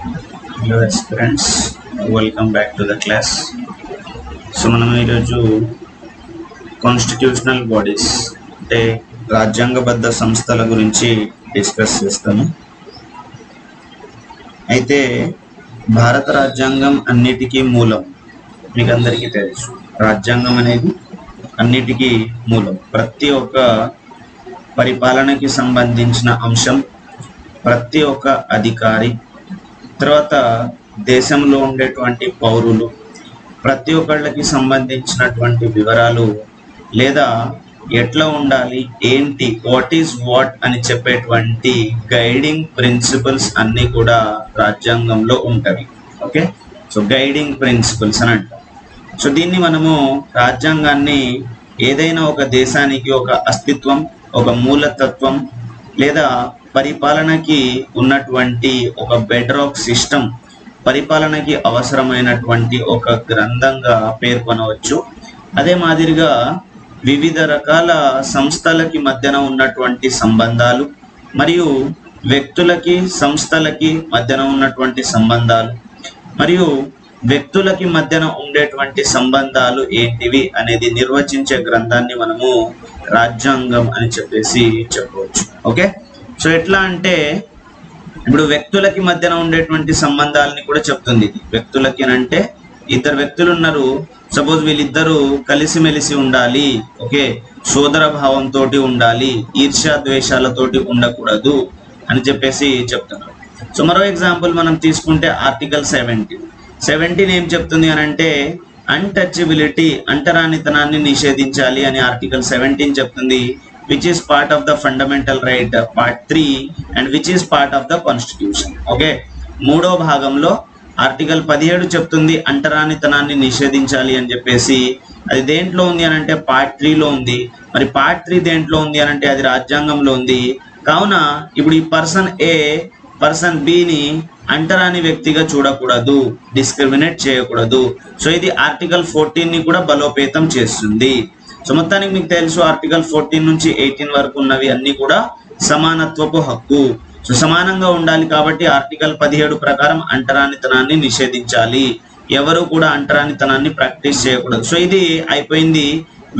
Hello aspirants, welcome back to the class. So మనం ఈరోజు constitutional bodies అంటే రాజ్యాంగబద్ధ సంస్థల గురించి డిస్కస్ చేస్తాము. అయితే భారత రాజ్యాంగం అన్నిటికీ మూలం. మీకు అందరికీ తెలుసు, రాజ్యాంగం అనేది అన్నిటికీ మూలం. ప్రతి ఒక్క పరిపాలనకి సంబంధించిన అంశం, ప్రతి ఒక్క అధికారి, తర్వాత దేశంలో ఉండేటువంటి పౌరులు, ప్రతి ఒక్కళ్ళకి సంబంధించినటువంటి వివరాలు లేదా ఎట్లా ఉండాలి, ఏంటి, వాట్ ఈజ్ వాట్ అని చెప్పేటువంటి గైడింగ్ ప్రిన్సిపల్స్ అన్నీ కూడా రాజ్యాంగంలో ఉంటాయి. ఓకే, సో గైడింగ్ ప్రిన్సిపల్స్ అని అంటాం. సో దీన్ని మనము రాజ్యాంగాన్ని ఏదైనా ఒక దేశానికి ఒక అస్తిత్వం, ఒక మూలతత్వం లేదా పరిపాలనకి ఉన్నటువంటి ఒక బెడ్రాక్ సిస్టమ్, పరిపాలనకి అవసరమైనటువంటి ఒక గ్రంథంగా పేర్కొనవచ్చు. అదే మాదిరిగా వివిధ రకాల సంస్థలకి మధ్యన ఉన్నటువంటి సంబంధాలు మరియు వ్యక్తులకి సంస్థలకి మధ్యన ఉన్నటువంటి సంబంధాలు మరియు వ్యక్తులకి మధ్యన ఉండేటువంటి సంబంధాలు ఏంటివి అనేది నిర్వచించే గ్రంథాన్ని మనము రాజ్యాంగం అని చెప్పేసి చెప్పవచ్చు. ఓకే, సో ఎట్లా అంటే ఇప్పుడు వ్యక్తులకి మధ్యన ఉండేటువంటి సంబంధాలని కూడా చెప్తుంది. వ్యక్తులకి అంటే ఇద్దరు వ్యక్తులు ఉన్నారు, సపోజ్ వీళ్ళిద్దరూ కలిసిమెలిసి ఉండాలి, ఓకే, సోదర భావంతో ఉండాలి, ఈర్ష్యా ద్వేషాలతోటి ఉండకూడదు అని చెప్పేసి చెప్తున్నారు. సో మరో ఎగ్జాంపుల్ మనం తీసుకుంటే ఆర్టికల్ 17 ఏం చెప్తుంది అని అంటే అన్టచబిలిటీ, అంటరానితనాన్ని నిషేధించాలి అని ఆర్టికల్ 17 చెప్తుంది, which is part of the fundamental right part 3 and which is part of the constitution. Okay, మూడో భాగంలో ఆర్టికల్ 17 చెప్తుంది అంటరానితనాన్ని నిషేధించాలి అని చెప్పేసి. అది దేంట్లో ఉంది అని అంటే పార్ట్ 3లో ఉంది. మరి పార్ట్ 3 దేంట్లో ఉంది అని అంటే అది రాజ్యాంగంలో ఉంది. కావున ఇప్పుడు ఈ పర్సన్ ఏ పర్సన్ బిని అంటరాని వ్యక్తిగా చూడకూడదు, డిస్క్రిమినేట్ చేయకూడదు. సో ఇది ఆర్టికల్ 14ని కూడా బలోపేతం చేస్తుంది. సో మొత్తానికి మీకు తెలుసు ఆర్టికల్ 14 నుంచి 18 వరకు ఉన్నవి అన్ని కూడా సమానత్వపు హక్కు. సో సమానంగా ఉండాలి కాబట్టి ఆర్టికల్ 17 ప్రకారం అంటరానితనాన్ని నిషేధించాలి, ఎవరు కూడా అంటరానితనాన్ని ప్రాక్టీస్ చేయకూడదు. సో ఇది అయిపోయింది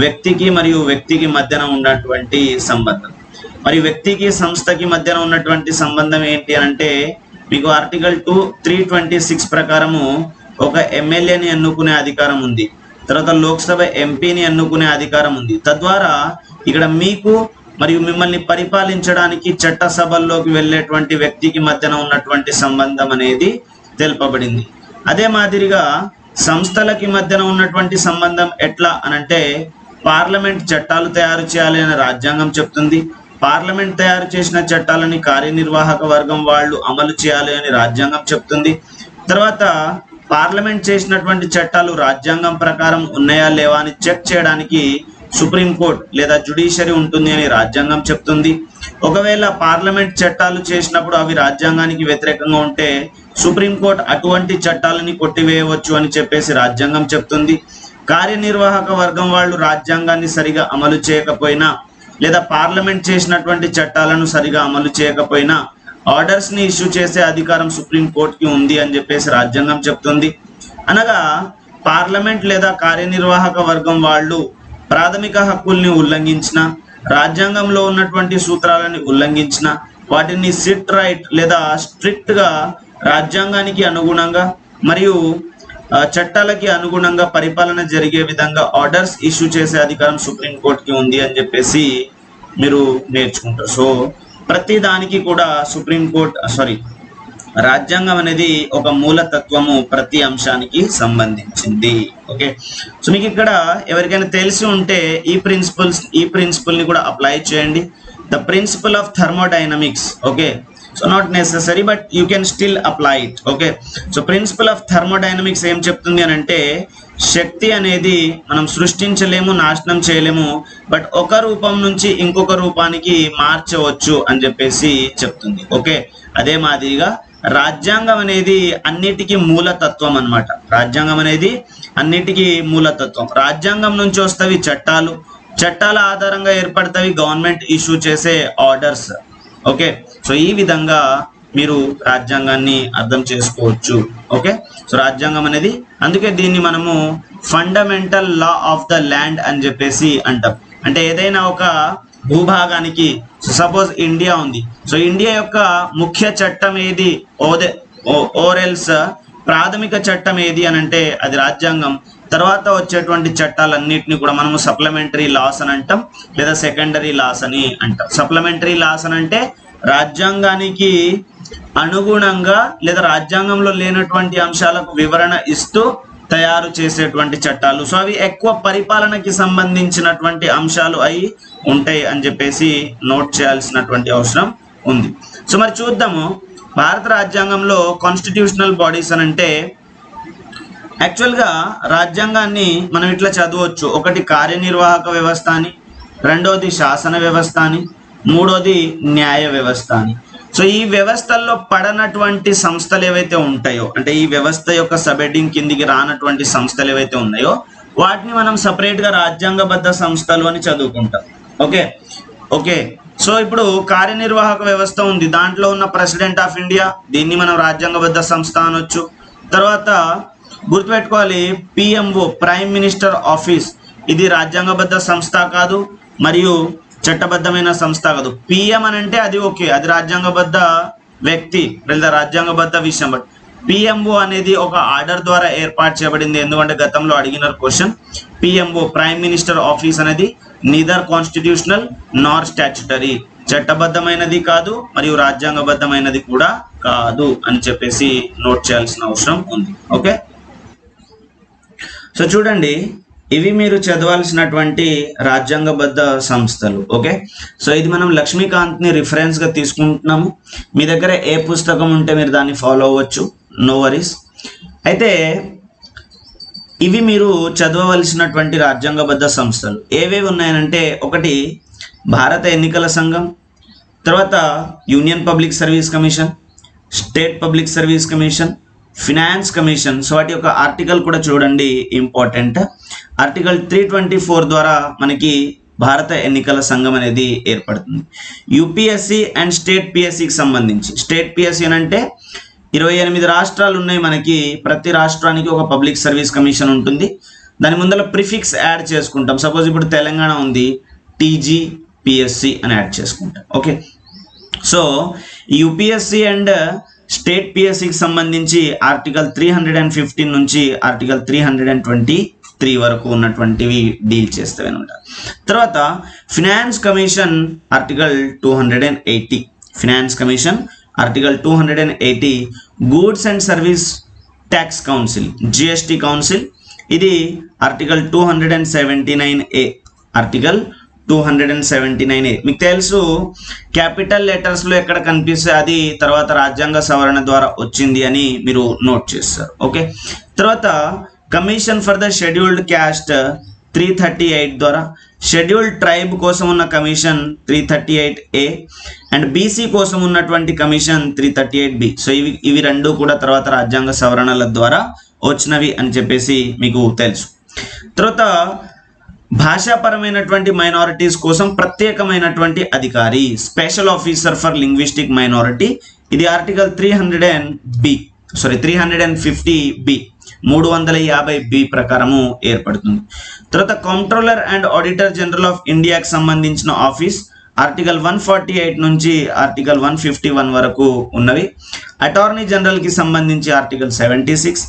వ్యక్తికి మరియు వ్యక్తికి మధ్యన ఉన్నటువంటి సంబంధం. మరి వ్యక్తికి సంస్థకి మధ్యన ఉన్నటువంటి సంబంధం ఏంటి అంటే మీకు ఆర్టికల్ 326 ప్రకారము ఒక ఎమ్మెల్యేని ఎన్నుకునే అధికారం ఉంది, తర్వాత లోక్సభ ఎంపీని ఎన్నుకునే అధికారం ఉంది. తద్వారా ఇక్కడ మీకు మరియు మిమ్మల్ని పరిపాలించడానికి చట్టసభల్లోకి వెళ్ళేటువంటి వ్యక్తికి మధ్యన ఉన్నటువంటి సంబంధం అనేది తెలుపబడింది. అదే మాదిరిగా సంస్థలకి మధ్యన ఉన్నటువంటి సంబంధం ఎట్లా అనంటే పార్లమెంట్ చట్టాలు తయారు చేయాలి అని రాజ్యాంగం చెప్తుంది. పార్లమెంట్ తయారు చేసిన చట్టాలని కార్యనిర్వాహక వర్గం వాళ్ళు అమలు చేయాలి అని రాజ్యాంగం చెప్తుంది. తర్వాత పార్లమెంట్ చేసినటువంటి చట్టాలు రాజ్యాంగం ప్రకారం ఉన్నాయా లేవా అని చెక్ చేయడానికి సుప్రీంకోర్టు లేదా జ్యుడిషియరీ ఉంటుంది అని రాజ్యాంగం చెప్తుంది. ఒకవేళ పార్లమెంట్ చట్టాలు చేసినప్పుడు అవి రాజ్యాంగానికి వ్యతిరేకంగా ఉంటే సుప్రీంకోర్టు అటువంటి చట్టాలని కొట్టివేయవచ్చు అని చెప్పేసి రాజ్యాంగం చెప్తుంది. కార్యనిర్వాహక వర్గం వాళ్ళు రాజ్యాంగాన్ని సరిగా అమలు చేయకపోయినా లేదా పార్లమెంట్ చేసినటువంటి చట్టాలను సరిగా అమలు చేయకపోయినా ఆర్డర్స్ ని ఇష్యూ చేసే అధికారం సుప్రీంకోర్టుకి ఉంది అని చెప్పేసి రాజ్యాంగం చెప్తుంది. అనగా పార్లమెంట్ లేదా కార్యనిర్వాహక వర్గం వాళ్ళు ప్రాథమిక హక్కుల్ని ఉల్లంఘించిన, రాజ్యాంగంలో ఉన్నటువంటి సూత్రాలని ఉల్లంఘించిన వాటిని సిట్ రైట్ లేదా స్ట్రిక్ట్ గా రాజ్యాంగానికి అనుగుణంగా మరియు చట్టాలకి అనుగుణంగా పరిపాలన జరిగే విధంగా ఆర్డర్స్ ఇష్యూ చేసే అధికారం సుప్రీంకోర్టుకి ఉంది అని చెప్పేసి మీరు నేర్చుకుంటారు. సో ప్రతి దానికి కూడా రాజ్యాంగం అనేది ఒక మూలతత్వము, ప్రతి అంశానికి సంబంధించింది. ఓకే, సో మీకు ఇక్కడ ఎవరికైనా తెలిసి ఉంటే ఈ ప్రిన్సిపల్ ని కూడా అప్లై చేయండి. The principle of thermodynamics. Okay, so not necessary but you can still apply it. Okay, so principle of thermodynamics ఏం చెప్తుంది అని అంటే శక్తి అనేది మనం సృష్టించలేము, నాశనం చేయలేము, బట్ ఒక రూపం నుంచి ఇంకొక రూపానికి మార్చవచ్చు అని చెప్పేసి చెప్తుంది. ఓకే, అదే మాదిరిగా రాజ్యాంగం అనేది అన్నిటికీ మూలతత్వం అన్నమాట. రాజ్యాంగం అనేది అన్నిటికీ మూలతత్వం. రాజ్యాంగం నుంచి వస్తవి చట్టాలు, చట్టాల ఆధారంగా ఏర్పడతవి గవర్నమెంట్ ఇష్యూ చేసే ఆర్డర్స్. ఓకే, సో ఈ విధంగా మీరు రాజ్యాంగాన్ని అర్థం చేసుకోవచ్చు. ఓకే, సో రాజ్యాంగం అనేది అందుకే దీన్ని మనము fundamental law of the land అని చెప్పేసి అంటాం. అంటే ఏదైనా ఒక భూభాగానికి సపోజ్ ఇండియా ఉంది, సో ఇండియా యొక్క ముఖ్య చట్టం ఏది ఓరెల్స్ ప్రాథమిక చట్టం ఏది అని అంటే అది రాజ్యాంగం. తర్వాత వచ్చేటువంటి చట్టాలన్నిటిని కూడా మనము సప్లిమెంటరీ లాస్ అని అంటాం, లేదా సెకండరీ లాస్ అని అంటాం. సప్లిమెంటరీ లాస్ అని అంటే రాజ్యాంగానికి అనుగుణంగా లేదా రాజ్యాంగంలో లేనటువంటి అంశాలకు వివరణ ఇస్తూ తయారు చేసేటువంటి చట్టాలు. సో అవి ఎక్కువ పరిపాలనకి సంబంధించినటువంటి అంశాలు అయి ఉంటాయి అని చెప్పేసి నోట్ చేయాల్సినటువంటి అవసరం ఉంది. సో మరి చూద్దాము, భారత రాజ్యాంగంలో కాన్స్టిట్యూషనల్ బాడీస్ అని అంటే యాక్చువల్గా రాజ్యాంగాన్ని మనం ఇట్లా చదవచ్చు. ఒకటి కార్యనిర్వాహక వ్యవస్థ అని, రెండోది శాసన వ్యవస్థ అని, మూడోది న్యాయ వ్యవస్థ అని. సో ఈ వ్యవస్థల్లో పడనటువంటి సంస్థలు ఏవైతే ఉంటాయో, అంటే ఈ వ్యవస్థ యొక్క సబ్ హెడ్డింగ్ కిందికి రానటువంటి సంస్థలు ఏవైతే ఉన్నాయో వాటిని మనం సపరేట్గా రాజ్యాంగబద్ధ సంస్థలు అని చదువుకుంటాం. ఓకే ఓకే సో ఇప్పుడు కార్యనిర్వాహక వ్యవస్థ ఉంది, దాంట్లో ఉన్న ప్రెసిడెంట్ ఆఫ్ ఇండియా, దీన్ని మనం రాజ్యాంగబద్ధ సంస్థ అనొచ్చు. తర్వాత గుర్తుపెట్టుకోవాలి, పిఎంఓ ప్రైమ్ మినిస్టర్ ఆఫీస్, ఇది రాజ్యాంగబద్ధ సంస్థ కాదు మరియు చట్టబద్ధమైన సంస్థ కాదు. పిఎం అని అంటే అది ఓకే, అది రాజ్యాంగబద్ధ వ్యక్తి లేదా రాజ్యాంగబద్ధ విషయం. బట్ పిఎంఓ అనేది ఒక ఆర్డర్ ద్వారా ఏర్పాటు చేయబడింది. ఎందుకంటే గతంలో అడిగిన question, PMO prime minister office అనేది నీదర్ కాన్స్టిట్యూషనల్ నార్ స్టాట్యుటరీ, చట్టబద్ధమైనది కాదు మరియు రాజ్యాంగబద్ధమైనది కూడా కాదు అని చెప్పేసి నోట్ చేయాల్సిన అవసరం ఉంది. ఓకే, సో చూడండి, ఇవి మీరు చదవాల్సినటువంటి రాజ్యాంగబద్ధ సంస్థలు. ఓకే, సో ఇది మనం లక్ష్మీకాంత్ని రిఫరెన్స్గా తీసుకుంటున్నాము. మీ దగ్గర ఏ పుస్తకం ఉంటే మీరు దాన్ని ఫాలో అవ్వచ్చు, నో వరీస్. అయితే ఇవి మీరు చదవవలసినటువంటి రాజ్యాంగబద్ధ సంస్థలు ఏవేవి ఉన్నాయనంటే, ఒకటి భారత ఎన్నికల సంఘం, తర్వాత union public service commission, state public service commission, finance commission. So వాటి యొక్క ఆర్టికల్ కూడా చూడండి, ఇంపార్టెంట్. ఆర్టికల్ 324 ద్వారా మనకి భారత ఎన్నికల సంఘం అనేది ఏర్పడుతుంది. యూపీఎస్సి అండ్ స్టేట్ పిఎస్సికి సంబంధించి, స్టేట్ పిఎస్సి అని అంటే 28 రాష్ట్రాలు ఉన్నాయి మనకి, ప్రతి రాష్ట్రానికి ఒక పబ్లిక్ సర్వీస్ కమిషన్ ఉంటుంది. దాని ముందర ప్రిఫిక్స్ యాడ్ చేసుకుంటాం. సపోజ్ ఇప్పుడు తెలంగాణ ఉంది, టీజీపీఎస్సి అని యాడ్ చేసుకుంటాం. Okay, so UPSC and state పిఎస్సికి సంబంధించి ఆర్టికల్ 315 నుంచి ఆర్టికల్ 323 వరకు ఉన్నటువంటివి డీల్ చేస్తాయి అనమాట. తర్వాత finance commission article 280, finance commission article 280, goods and service tax council, GST council, ఇది ఆర్టికల్ 279A, ఆర్టికల్ 279A. మీకు తెలుసు, క్యాపిటల్ లెటర్స్లో ఎక్కడ కనిపిస్తే అది తర్వాత రాజ్యాంగ సవరణ ద్వారా వచ్చింది అని మీరు నోట్ చేస్తారు. ఓకే, తర్వాత commission for the scheduled caste 338 ద్వారా, షెడ్యూల్డ్ ట్రైబ్ కోసం ఉన్న కమిషన్ 338A, అండ్ బీసీ కోసం ఉన్నటువంటి కమిషన్ 338B. సో ఇవి రెండు కూడా తర్వాత రాజ్యాంగ సవరణల ద్వారా వచ్చినవి అని చెప్పేసి మీకు తెలుసు. తర్వాత భాషాపరమైనటువంటి మైనారిటీస్ కోసం ప్రత్యేకమైనటువంటి అధికారి, special officer for linguistic minority, ఇది ఆర్టికల్ 350B 350B ప్రకారము ఏర్పడుతుంది. తర్వాత controller and auditor general of ఇండియాకి సంబంధించిన ఆఫీస్ ఆర్టికల్ 148 నుంచి ఆర్టికల్ 151 వరకు ఉన్నవి. అటార్నీ జనరల్కి సంబంధించి ఆర్టికల్ 76,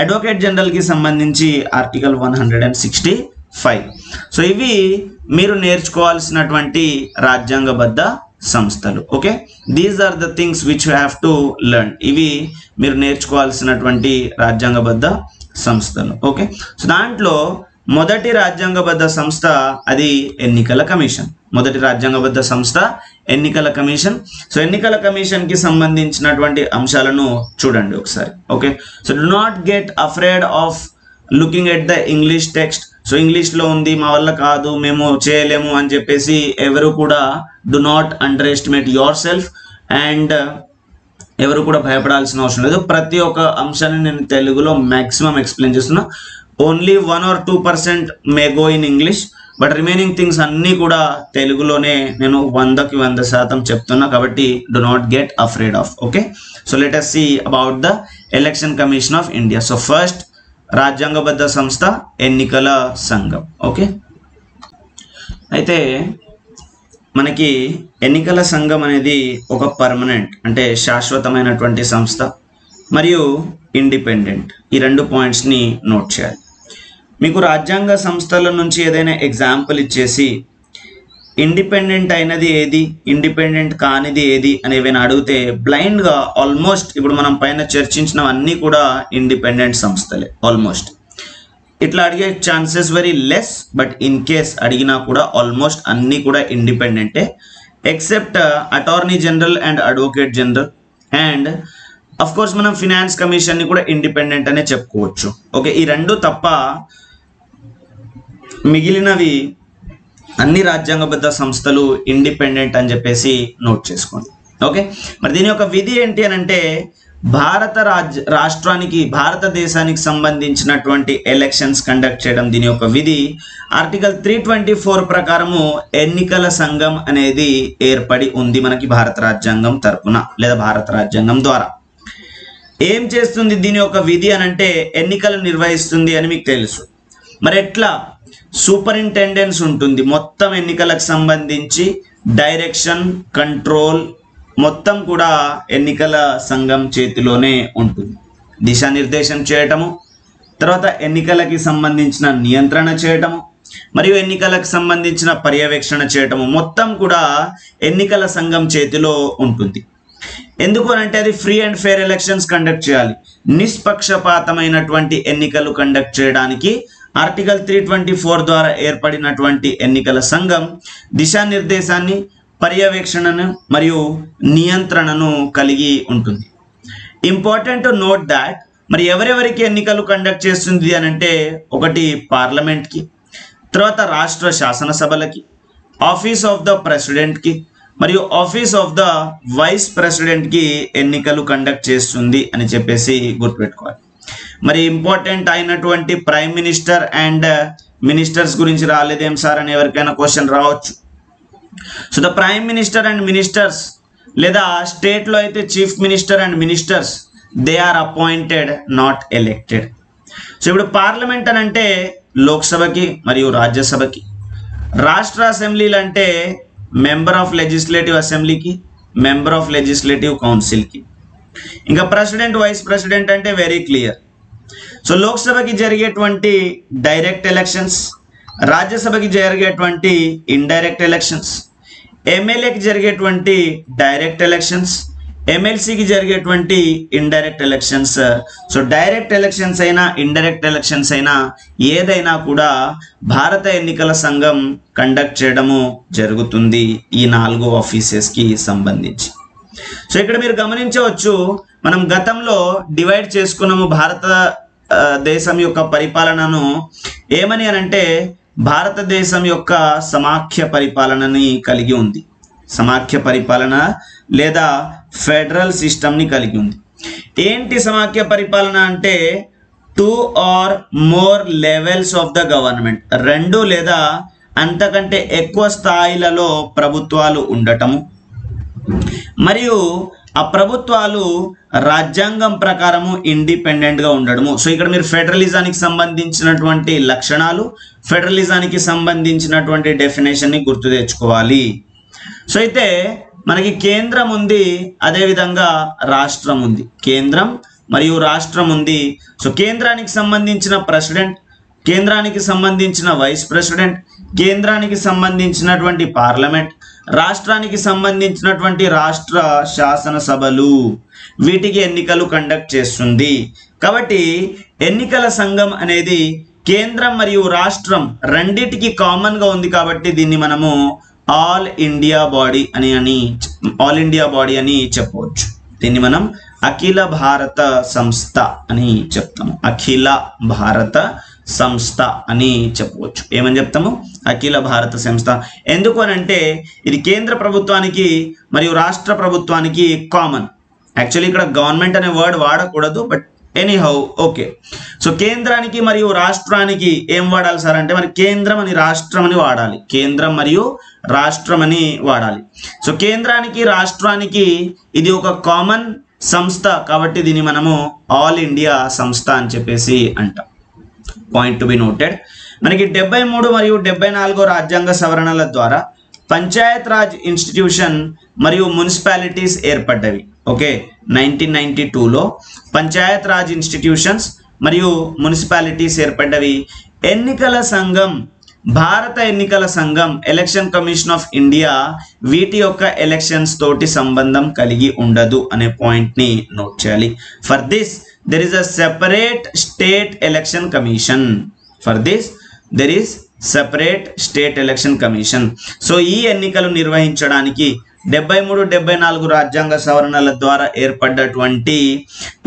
అడ్వకేట్ జనరల్కి సంబంధించి ఆర్టికల్ 165. సో ఇవి మీరు నేర్చుకోవాల్సినటువంటి రాజ్యాంగబద్ధ సంస్థలు. Okay, these are the things which you have to learn. ఇవి మీరు నేర్చుకోవాల్సినటువంటి రాజ్యాంగబద్ధ సంస్థలు. ఓకే, సో దాంట్లో మొదటి రాజ్యాంగబద్ధ సంస్థ అది ఎన్నికల కమిషన్. మొదటి రాజ్యాంగబద్ధ సంస్థ ఎన్నికల కమిషన్. సో ఎన్నికల కమిషన్కి సంబంధించినటువంటి అంశాలను చూడండి ఒకసారి. Okay, so do not get afraid of looking at the English text. So ఇంగ్లీష్లో ఉంది, మా వల్ల కాదు, మేము చేయలేము అని చెప్పేసి ఎవరు కూడా do not under estimate your self, and ఎవరు కూడా భయపడాల్సిన అవసరం లేదు. ప్రతి ఒక్క అంశాన్ని నేను తెలుగులో మ్యాక్సిమం ఎక్స్ప్లెయిన్ చేస్తున్నా. Only 1 or 2% may go in English, but remaining things అన్నీ కూడా తెలుగులోనే నేను 100కి 100% చెప్తున్నా, కాబట్టి do not get afraid of. Okay, so let us see about the election commission of India. So first రాజ్యాంగబద్ధ సంస్థ ఎన్నికల సంఘం. ఓకే, అయితే మనకి ఎన్నికల సంఘం అనేది ఒక పర్మనెంట్ అంటే శాశ్వతమైనటువంటి సంస్థ మరియు ఇండిపెండెంట్, ఈ 2 పాయింట్స్ని నోట్ చేయాలి. మీకు రాజ్యాంగ సంస్థల నుంచి ఏదైనా ఎగ్జాంపుల్ ఇచ్చేసి ఇండిపెండెంట్ అయినది ఏది, ఇండిపెండెంట్ కానిది ఏది అని ఏమైనా అడిగితే బ్లైండ్గా ఆల్మోస్ట్ ఇప్పుడు మనం పైన చర్చించినవన్నీ కూడా ఇండిపెండెంట్ సంస్థలే ఆల్మోస్ట్. ఇట్లా అడిగే chances very less, but in case అడిగినా కూడా ఆల్మోస్ట్ అన్నీ కూడా ఇండిపెండెంటే, except attorney general and advocate general and of course మనం ఫినాన్స్ కమిషన్ని కూడా ఇండిపెండెంట్ అనే చెప్పుకోవచ్చు. ఓకే, ఈ 2 తప్ప మిగిలినవి అన్ని రాజ్యాంగబద్ధ సంస్థలు ఇండిపెండెంట్ అని చెప్పేసి నోట్ చేసుకోండి. ఓకే, మరి దీని యొక్క విధి ఏంటి అని అంటే భారతదేశానికి సంబంధించినటువంటి ఎలక్షన్స్ కండక్ట్ చేయడం దీని యొక్క విధి. ఆర్టికల్ 324 ప్రకారము ఎన్నికల సంఘం అనేది ఏర్పడి ఉంది మనకి భారత రాజ్యాంగం తరపున లేదా భారత రాజ్యాంగం ద్వారా. ఏం చేస్తుంది దీని యొక్క విధి అని అంటే ఎన్నికలు నిర్వహిస్తుంది అని మీకు తెలుసు. మరి ఎట్లా? సూపరింటెండెన్స్ ఉంటుంది, మొత్తం ఎన్నికలకు సంబంధించి డైరెక్షన్ కంట్రోల్ మొత్తం కూడా ఎన్నికల సంఘం చేతిలోనే ఉంటుంది. దిశానిర్దేశం చేయటము, తర్వాత ఎన్నికలకి సంబంధించిన నియంత్రణ చేయటము మరియు ఎన్నికలకు సంబంధించిన పర్యవేక్షణ చేయటము మొత్తం కూడా ఎన్నికల సంఘం చేతిలో ఉంటుంది. ఎందుకు అంటే అది free and fair elections conduct చేయాలి. నిష్పక్షపాతమైనటువంటి ఎన్నికలు కండక్ట్ చేయడానికి ఆర్టికల్ 324 ద్వారా ఏర్పడినటువంటి ఎన్నికల సంఘం దిశానిర్దేశాన్ని, పర్యవేక్షణను మరియు నియంత్రణను కలిగి ఉంటుంది. ఇంపార్టెంట్ టు నోట్ దాట్ మరి ఎవరెవరికి ఎన్నికలు కండక్ట్ చేస్తుంది అని అంటే ఒకటి పార్లమెంట్కి, తర్వాత రాష్ట్ర శాసనసభలకి, ఆఫీస్ ఆఫ్ ద ప్రెసిడెంట్కి మరియు ఆఫీస్ ఆఫ్ ద వైస్ ప్రెసిడెంట్కి ఎన్నికలు కండక్ట్ చేస్తుంది అని చెప్పేసి గుర్తుపెట్టుకోవాలి. మరి ఇంపార్టెంట్ అయినటువంటి ప్రైమ్ మినిస్టర్ అండ్ మినిస్టర్స్ గురించి రాలేదేం సార్ అని ఎవరికైనా క్వశ్చన్ రావచ్చు. So the prime minister and ministers లేదా స్టేట్లో అయితే chief minister and ministers they are appointed not elected. So ఇప్పుడు పార్లమెంట్ అని అంటే లోక్సభకి మరియు రాజ్యసభకి, రాష్ట్ర అసెంబ్లీలు అంటే మెంబర్ ఆఫ్ లెజిస్లేటివ్ అసెంబ్లీకి, మెంబర్ ఆఫ్ లెజిస్లేటివ్ కౌన్సిల్కి, ఇంకా ప్రెసిడెంట్ వైస్ ప్రెసిడెంట్ అంటే వెరీ క్లియర్. సో లోక్సభకి జరిగేటువంటి డైరెక్ట్ ఎలక్షన్స్, రాజ్యసభకి జరిగేటువంటి ఇండైరెక్ట్ ఎలక్షన్స్, ఎమ్మెల్యేకి జరిగేటువంటి డైరెక్ట్ ఎలక్షన్స్, ఎమ్మెల్సీకి జరిగేటువంటి indirect elections. So direct elections అయినా ఇండైరెక్ట్ ఎలక్షన్స్ అయినా ఏదైనా కూడా భారత ఎన్నికల సంఘం కండక్ట్ చేయడము జరుగుతుంది ఈ 4 ఆఫీసెస్కి సంబంధించి. సో ఇక్కడ మీరు గమనించవచ్చు, మనం గతంలో డివైడ్ చేసుకున్నాము భారతదేశం యొక్క పరిపాలనను ఏమని అనంటే భారతదేశం యొక్క సమాఖ్య పరిపాలనని కలిగి ఉంది. సమాఖ్య పరిపాలన లేదా ఫెడరల్ సిస్టమ్ని కలిగి ఉంది. ఏంటి సమాఖ్య పరిపాలన అంటే 2 or more levels of the government, 2 లేదా అంతకంటే ఎక్కువ స్థాయిలలో ప్రభుత్వాలు ఉండటము మరియు ఆ ప్రభుత్వాలు రాజ్యాంగం ప్రకారము ఇండిపెండెంట్గా ఉండడము. సో ఇక్కడ మీరు ఫెడరలిజానికి సంబంధించినటువంటి లక్షణాలు, ఫెడరలిజానికి సంబంధించినటువంటి డెఫినేషన్ని గుర్తు తెచ్చుకోవాలి. సో అయితే మనకి కేంద్రం ఉంది, అదేవిధంగా రాష్ట్రం ఉంది. కేంద్రం మరియు రాష్ట్రం ఉంది. సో కేంద్రానికి సంబంధించిన ప్రెసిడెంట్, కేంద్రానికి సంబంధించిన వైస్ ప్రెసిడెంట్, కేంద్రానికి సంబంధించినటువంటి పార్లమెంట్, రాష్ట్రానికి సంబంధించినటువంటి రాష్ట్ర శాసనసభలు, వీటికి ఎన్నికలు కండక్ట్ చేస్తుంది. కాబట్టి ఎన్నికల సంఘం అనేది కేంద్రం మరియు రాష్ట్రం రెండిటికి కామన్గా ఉంది. కాబట్టి దీన్ని మనము ఆల్ ఇండియా బాడీ అని చెప్పవచ్చు. దీన్ని మనం అఖిల భారత సంస్థ అని చెప్తాము. అఖిల భారత సంస్థ అని చెప్పవచ్చు. ఏమని చెప్తాము? అఖిల భారత సంస్థ. ఎందుకు అని అంటే ఇది కేంద్ర ప్రభుత్వానికి మరియు రాష్ట్ర ప్రభుత్వానికి కామన్. యాక్చువల్లీ ఇక్కడ గవర్నమెంట్ అనే వర్డ్ వాడకూడదు, బట్ ఎనీహౌ ఓకే. సో కేంద్రానికి మరియు రాష్ట్రానికి ఏం వాడాలి సార్ అంటే, మరి కేంద్రం అని రాష్ట్రం అని వాడాలి. కేంద్రం మరియు రాష్ట్రం అని వాడాలి. సో కేంద్రానికి రాష్ట్రానికి ఇది ఒక కామన్ సంస్థ కాబట్టి దీన్ని మనము ఆల్ ఇండియా సంస్థ అని చెప్పేసి అంటాం. Point to be noted. మనకి 73 మరియు 74 రాజ్యాంగ సవరణల ద్వారా పంచాయత్ రాజ్ ఇన్స్టిట్యూషన్ మరియు మున్సిపాలిటీస్ ఏర్పడ్డవి. ఓకే, 1992లో పంచాయత్ రాజ్ ఇన్స్టిట్యూషన్స్ మరియు మున్సిపాలిటీస్ ఏర్పడ్డవి. ఎన్నికల సంఘం, భారత ఎన్నికల సంఘం, ఎలక్షన్ కమిషన్ ఆఫ్ ఇండియా వీటి యొక్క ఎలక్షన్స్ తోటి సంబంధం కలిగి ఉండదు అనే పాయింట్ ని నోట్ చేయాలి. For this there is a separate state election commission. For this there is separate state election commission. So ఈ ఎన్నికలు నిర్వహించడానికి 73-74 రాజ్యాంగ సవరణల ద్వారా ఏర్పడ్డటువంటి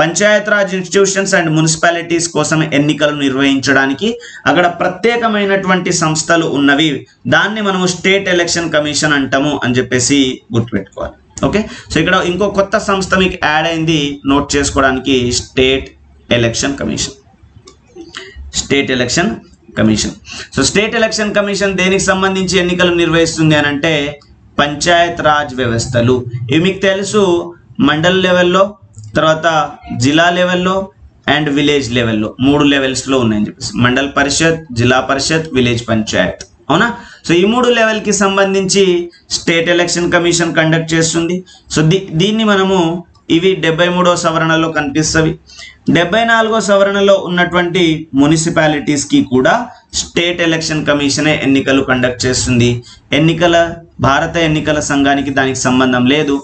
panchayat raj institutions and municipalities కోసం ఎన్నికలు నిర్వహించడానికి అక్కడ ప్రత్యేకమైనటువంటి సంస్థలు ఉన్నవి. దాన్ని మనము స్టేట్ ఎలక్షన్ కమిషన్ అంటాము అని చెప్పేసి గుర్తుపెట్టుకోవాలి. ఓకే, సో ఇక్కడ ఇంకో కొత్త సంస్థ మీకు యాడ్ అయింది నోట్ చేసుకోవడానికి, state election commission. State election commission. So state election commission దేనికి సంబంధించి ఎన్నికలు నిర్వహిస్తుంది అని అంటే, పంచాయత్ రాజ్ వ్యవస్థలు. ఇవి మీకు తెలుసు, మండల్ లెవెల్లో, తర్వాత జిల్లా లెవెల్లో అండ్ విలేజ్ లెవెల్లో 3 లెవెల్స్లో ఉన్నాయని చెప్పేసి. మండల్ పరిషత్, జిల్లా పరిషత్, విలేజ్ పంచాయత్. అవునా? సో ఈ 3 లెవెల్కి సంబంధించి స్టేట్ ఎలక్షన్ కమిషన్ కండక్ట్ చేస్తుంది. సో దీన్ని మనము ఇవి 73వ సవరణలో కనిపిస్తవి. 74వ సవరణలో ఉన్నటువంటి మున్సిపాలిటీస్కి కూడా స్టేట్ ఎలక్షన్ కమిషనే ఎన్నికలు కండక్ట్ చేస్తుంది. భారత ఎన్నికల సంఘానికి దానికి సంబంధం లేదు.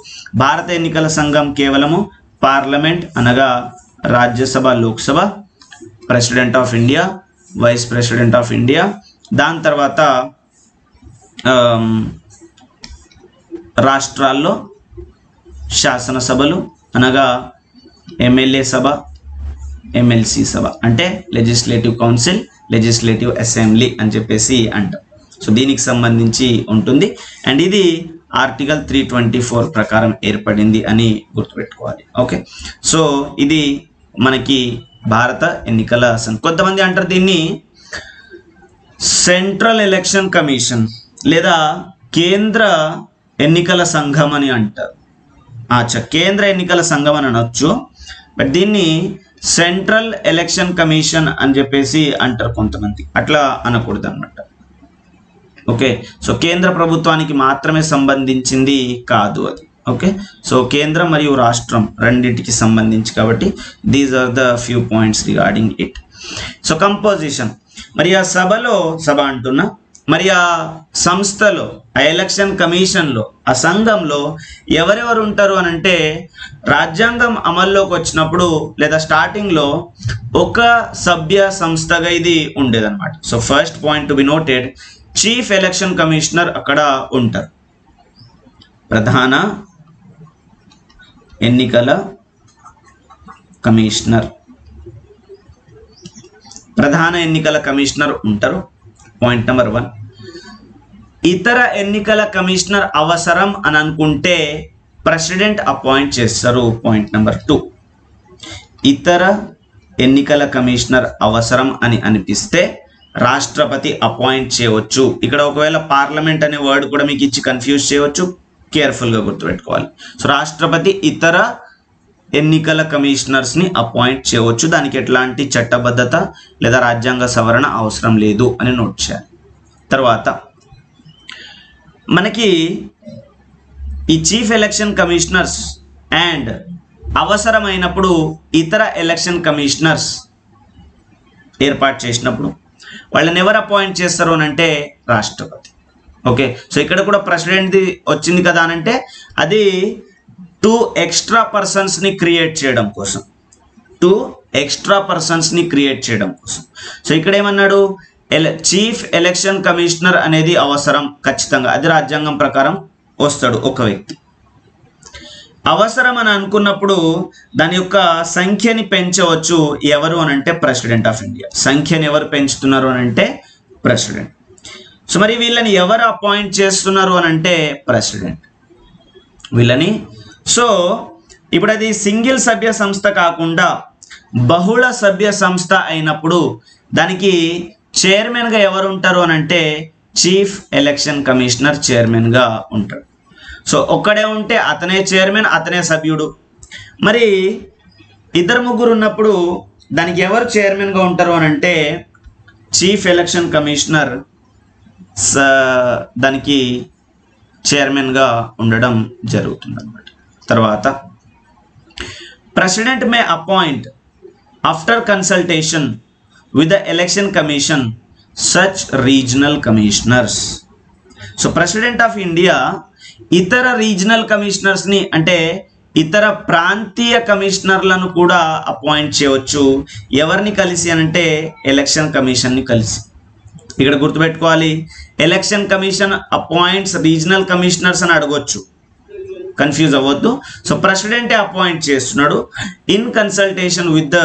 భారత ఎన్నికల సంఘం కేవలము పార్లమెంట్ అనగా Rajya Sabha, Lok Sabha, president of India, vice president of India, దాని తర్వాత రాష్ట్రాల్లో శాసనసభలు అనగా ఎమ్మెల్యే సభ, ఎమ్మెల్సీ సభ, అంటే లెజిస్లేటివ్ కౌన్సిల్, లెజిస్లేటివ్ అసెంబ్లీ అని చెప్పేసి అంటాం. సో దీనికి సంబంధించి ఉంటుంది. అండ్ ఇది ఆర్టికల్ 324 ప్రకారం ఏర్పడింది అని గుర్తుపెట్టుకోవాలి. ఓకే, సో ఇది మనకి భారత ఎన్నికల సంఘం. కొంతమంది అంటారు దీన్ని సెంట్రల్ ఎలక్షన్ కమిషన్ లేదా కేంద్ర ఎన్నికల సంఘం అని అంటారు. కేంద్ర ఎన్నికల సంఘం అని అనొచ్చు, బట్ దీన్ని సెంట్రల్ ఎలక్షన్ కమిషన్ అని చెప్పేసి అంటారు కొంతమంది. అట్లా అనకూడదు అన్నమాట. ఓకే, సో కేంద్ర ప్రభుత్వానికి మాత్రమే సంబంధించింది కాదు అది. ఓకే, సో కేంద్రం మరియు రాష్ట్రం రెండింటికి సంబంధించి కాబట్టి these are the few points regarding it. So composition, మరి ఆ సభ అంటున్నా, మరి ఆ సంస్థలో, ఆ ఎలక్షన్ కమిషన్లో, ఆ సంఘంలో ఎవరెవరు ఉంటారు అని అంటే, రాజ్యాంగం అమల్లోకి వచ్చినప్పుడు లేదా స్టార్టింగ్లో ఒక సభ్య సంస్థగా ఇది ఉండేదన్నమాట. So first point to be noted, chief election commissioner అక్కడ ఉంటారు. ప్రధాన ఎన్నికల కమిషనర్, ప్రధాన ఎన్నికల కమిషనర్ ఉంటారు. Point number 1. ఇతర ఎన్నికల కమిషనర్ అవసరం అని అనుకుంటే ప్రెసిడెంట్ అపాయింట్ చేస్తారు. Point number 2. ఇతర ఎన్నికల కమిషనర్ అవసరం అని అనిపిస్తే రాష్ట్రపతి అపాయింట్ చేయవచ్చు. ఇక్కడ ఒకవేళ పార్లమెంట్ అనే వర్డ్ కూడా మీకు ఇచ్చి కన్ఫ్యూజ్ చేయవచ్చు, కేర్ఫుల్గా గుర్తుపెట్టుకోవాలి. సో రాష్ట్రపతి ఇతర ఎన్నికల కమిషనర్స్ని అపాయింట్ చేయవచ్చు. దానికి ఎట్లాంటి చట్టబద్ధత లేదా రాజ్యాంగ సవరణ అవసరం లేదు అని నోట్ చేయాలి. తర్వాత మనకి ఈ చీఫ్ ఎలక్షన్ కమిషనర్స్ అండ్ అవసరమైనప్పుడు ఇతర ఎలక్షన్ కమిషనర్స్ ఏర్పాటు చేసినప్పుడు వాళ్ళని ఎవరు అపాయింట్ చేస్తారు అని అంటే రాష్ట్రపతి. ఓకే, సో ఇక్కడ కూడా ప్రెసిడెంట్ది వచ్చింది కదా అని అంటే అది 2 ఎక్స్ట్రా పర్సన్స్ని క్రియేట్ చేయడం కోసం, 2 ఎక్స్ట్రా పర్సన్స్ని క్రియేట్ చేయడం కోసం. సో ఇక్కడ ఏమన్నాడు, చీఫ్ ఎలక్షన్ కమిషనర్ అనేది అవసరం ఖచ్చితంగా, అది రాజ్యాంగం ప్రకారం వస్తాడు ఒక వ్యక్తి. అవసరం అని అనుకున్నప్పుడు దాని యొక్క సంఖ్యని పెంచవచ్చు. ఎవరు అని అంటే ప్రెసిడెంట్ ఆఫ్ ఇండియా. సంఖ్యని ఎవరు పెంచుతున్నారు అని అంటే ప్రెసిడెంట్. సో మరి వీళ్ళని ఎవరు అపాయింట్ చేస్తున్నారు అని అంటే ప్రెసిడెంట్ వీళ్ళని. సో ఇప్పుడు అది సింగిల్ సభ్య సంస్థ కాకుండా బహుళ సభ్య సంస్థ అయినప్పుడు దానికి చైర్మన్గా ఎవరు ఉంటారు అని అంటే చీఫ్ ఎలక్షన్ కమిషనర్ చైర్మన్గా ఉంటాడు. సో ఒక్కడే ఉంటే అతనే చైర్మన్, అతనే సభ్యుడు. మరి ఇద్దరు ముగ్గురు ఉన్నప్పుడు దానికి ఎవరు చైర్మన్గా ఉంటారు అని అంటే చీఫ్ ఎలక్షన్ కమిషనర్ దానికి చైర్మన్గా ఉండడం జరుగుతుంది అన్నమాట. తర్వాత president May appoint after consultation with the election commission such regional commissioners. So president of India ఇతర రీజనల్ కమిషనర్స్ని అంటే ఇతర ప్రాంతీయ కమిషనర్లను కూడా అపాయింట్ చేయవచ్చు. ఎవరిని కలిసి అనంటే ఎలక్షన్ కమిషన్ని కలిసి. ఇక్కడ గుర్తుపెట్టుకోవాలి, election commission appoints regional commissioners అని అడగొచ్చు, కన్ఫ్యూజ్ అవ్వద్దు. సో ప్రెసిడెంటే అపాయింట్ చేస్తున్నాడు in consultation with the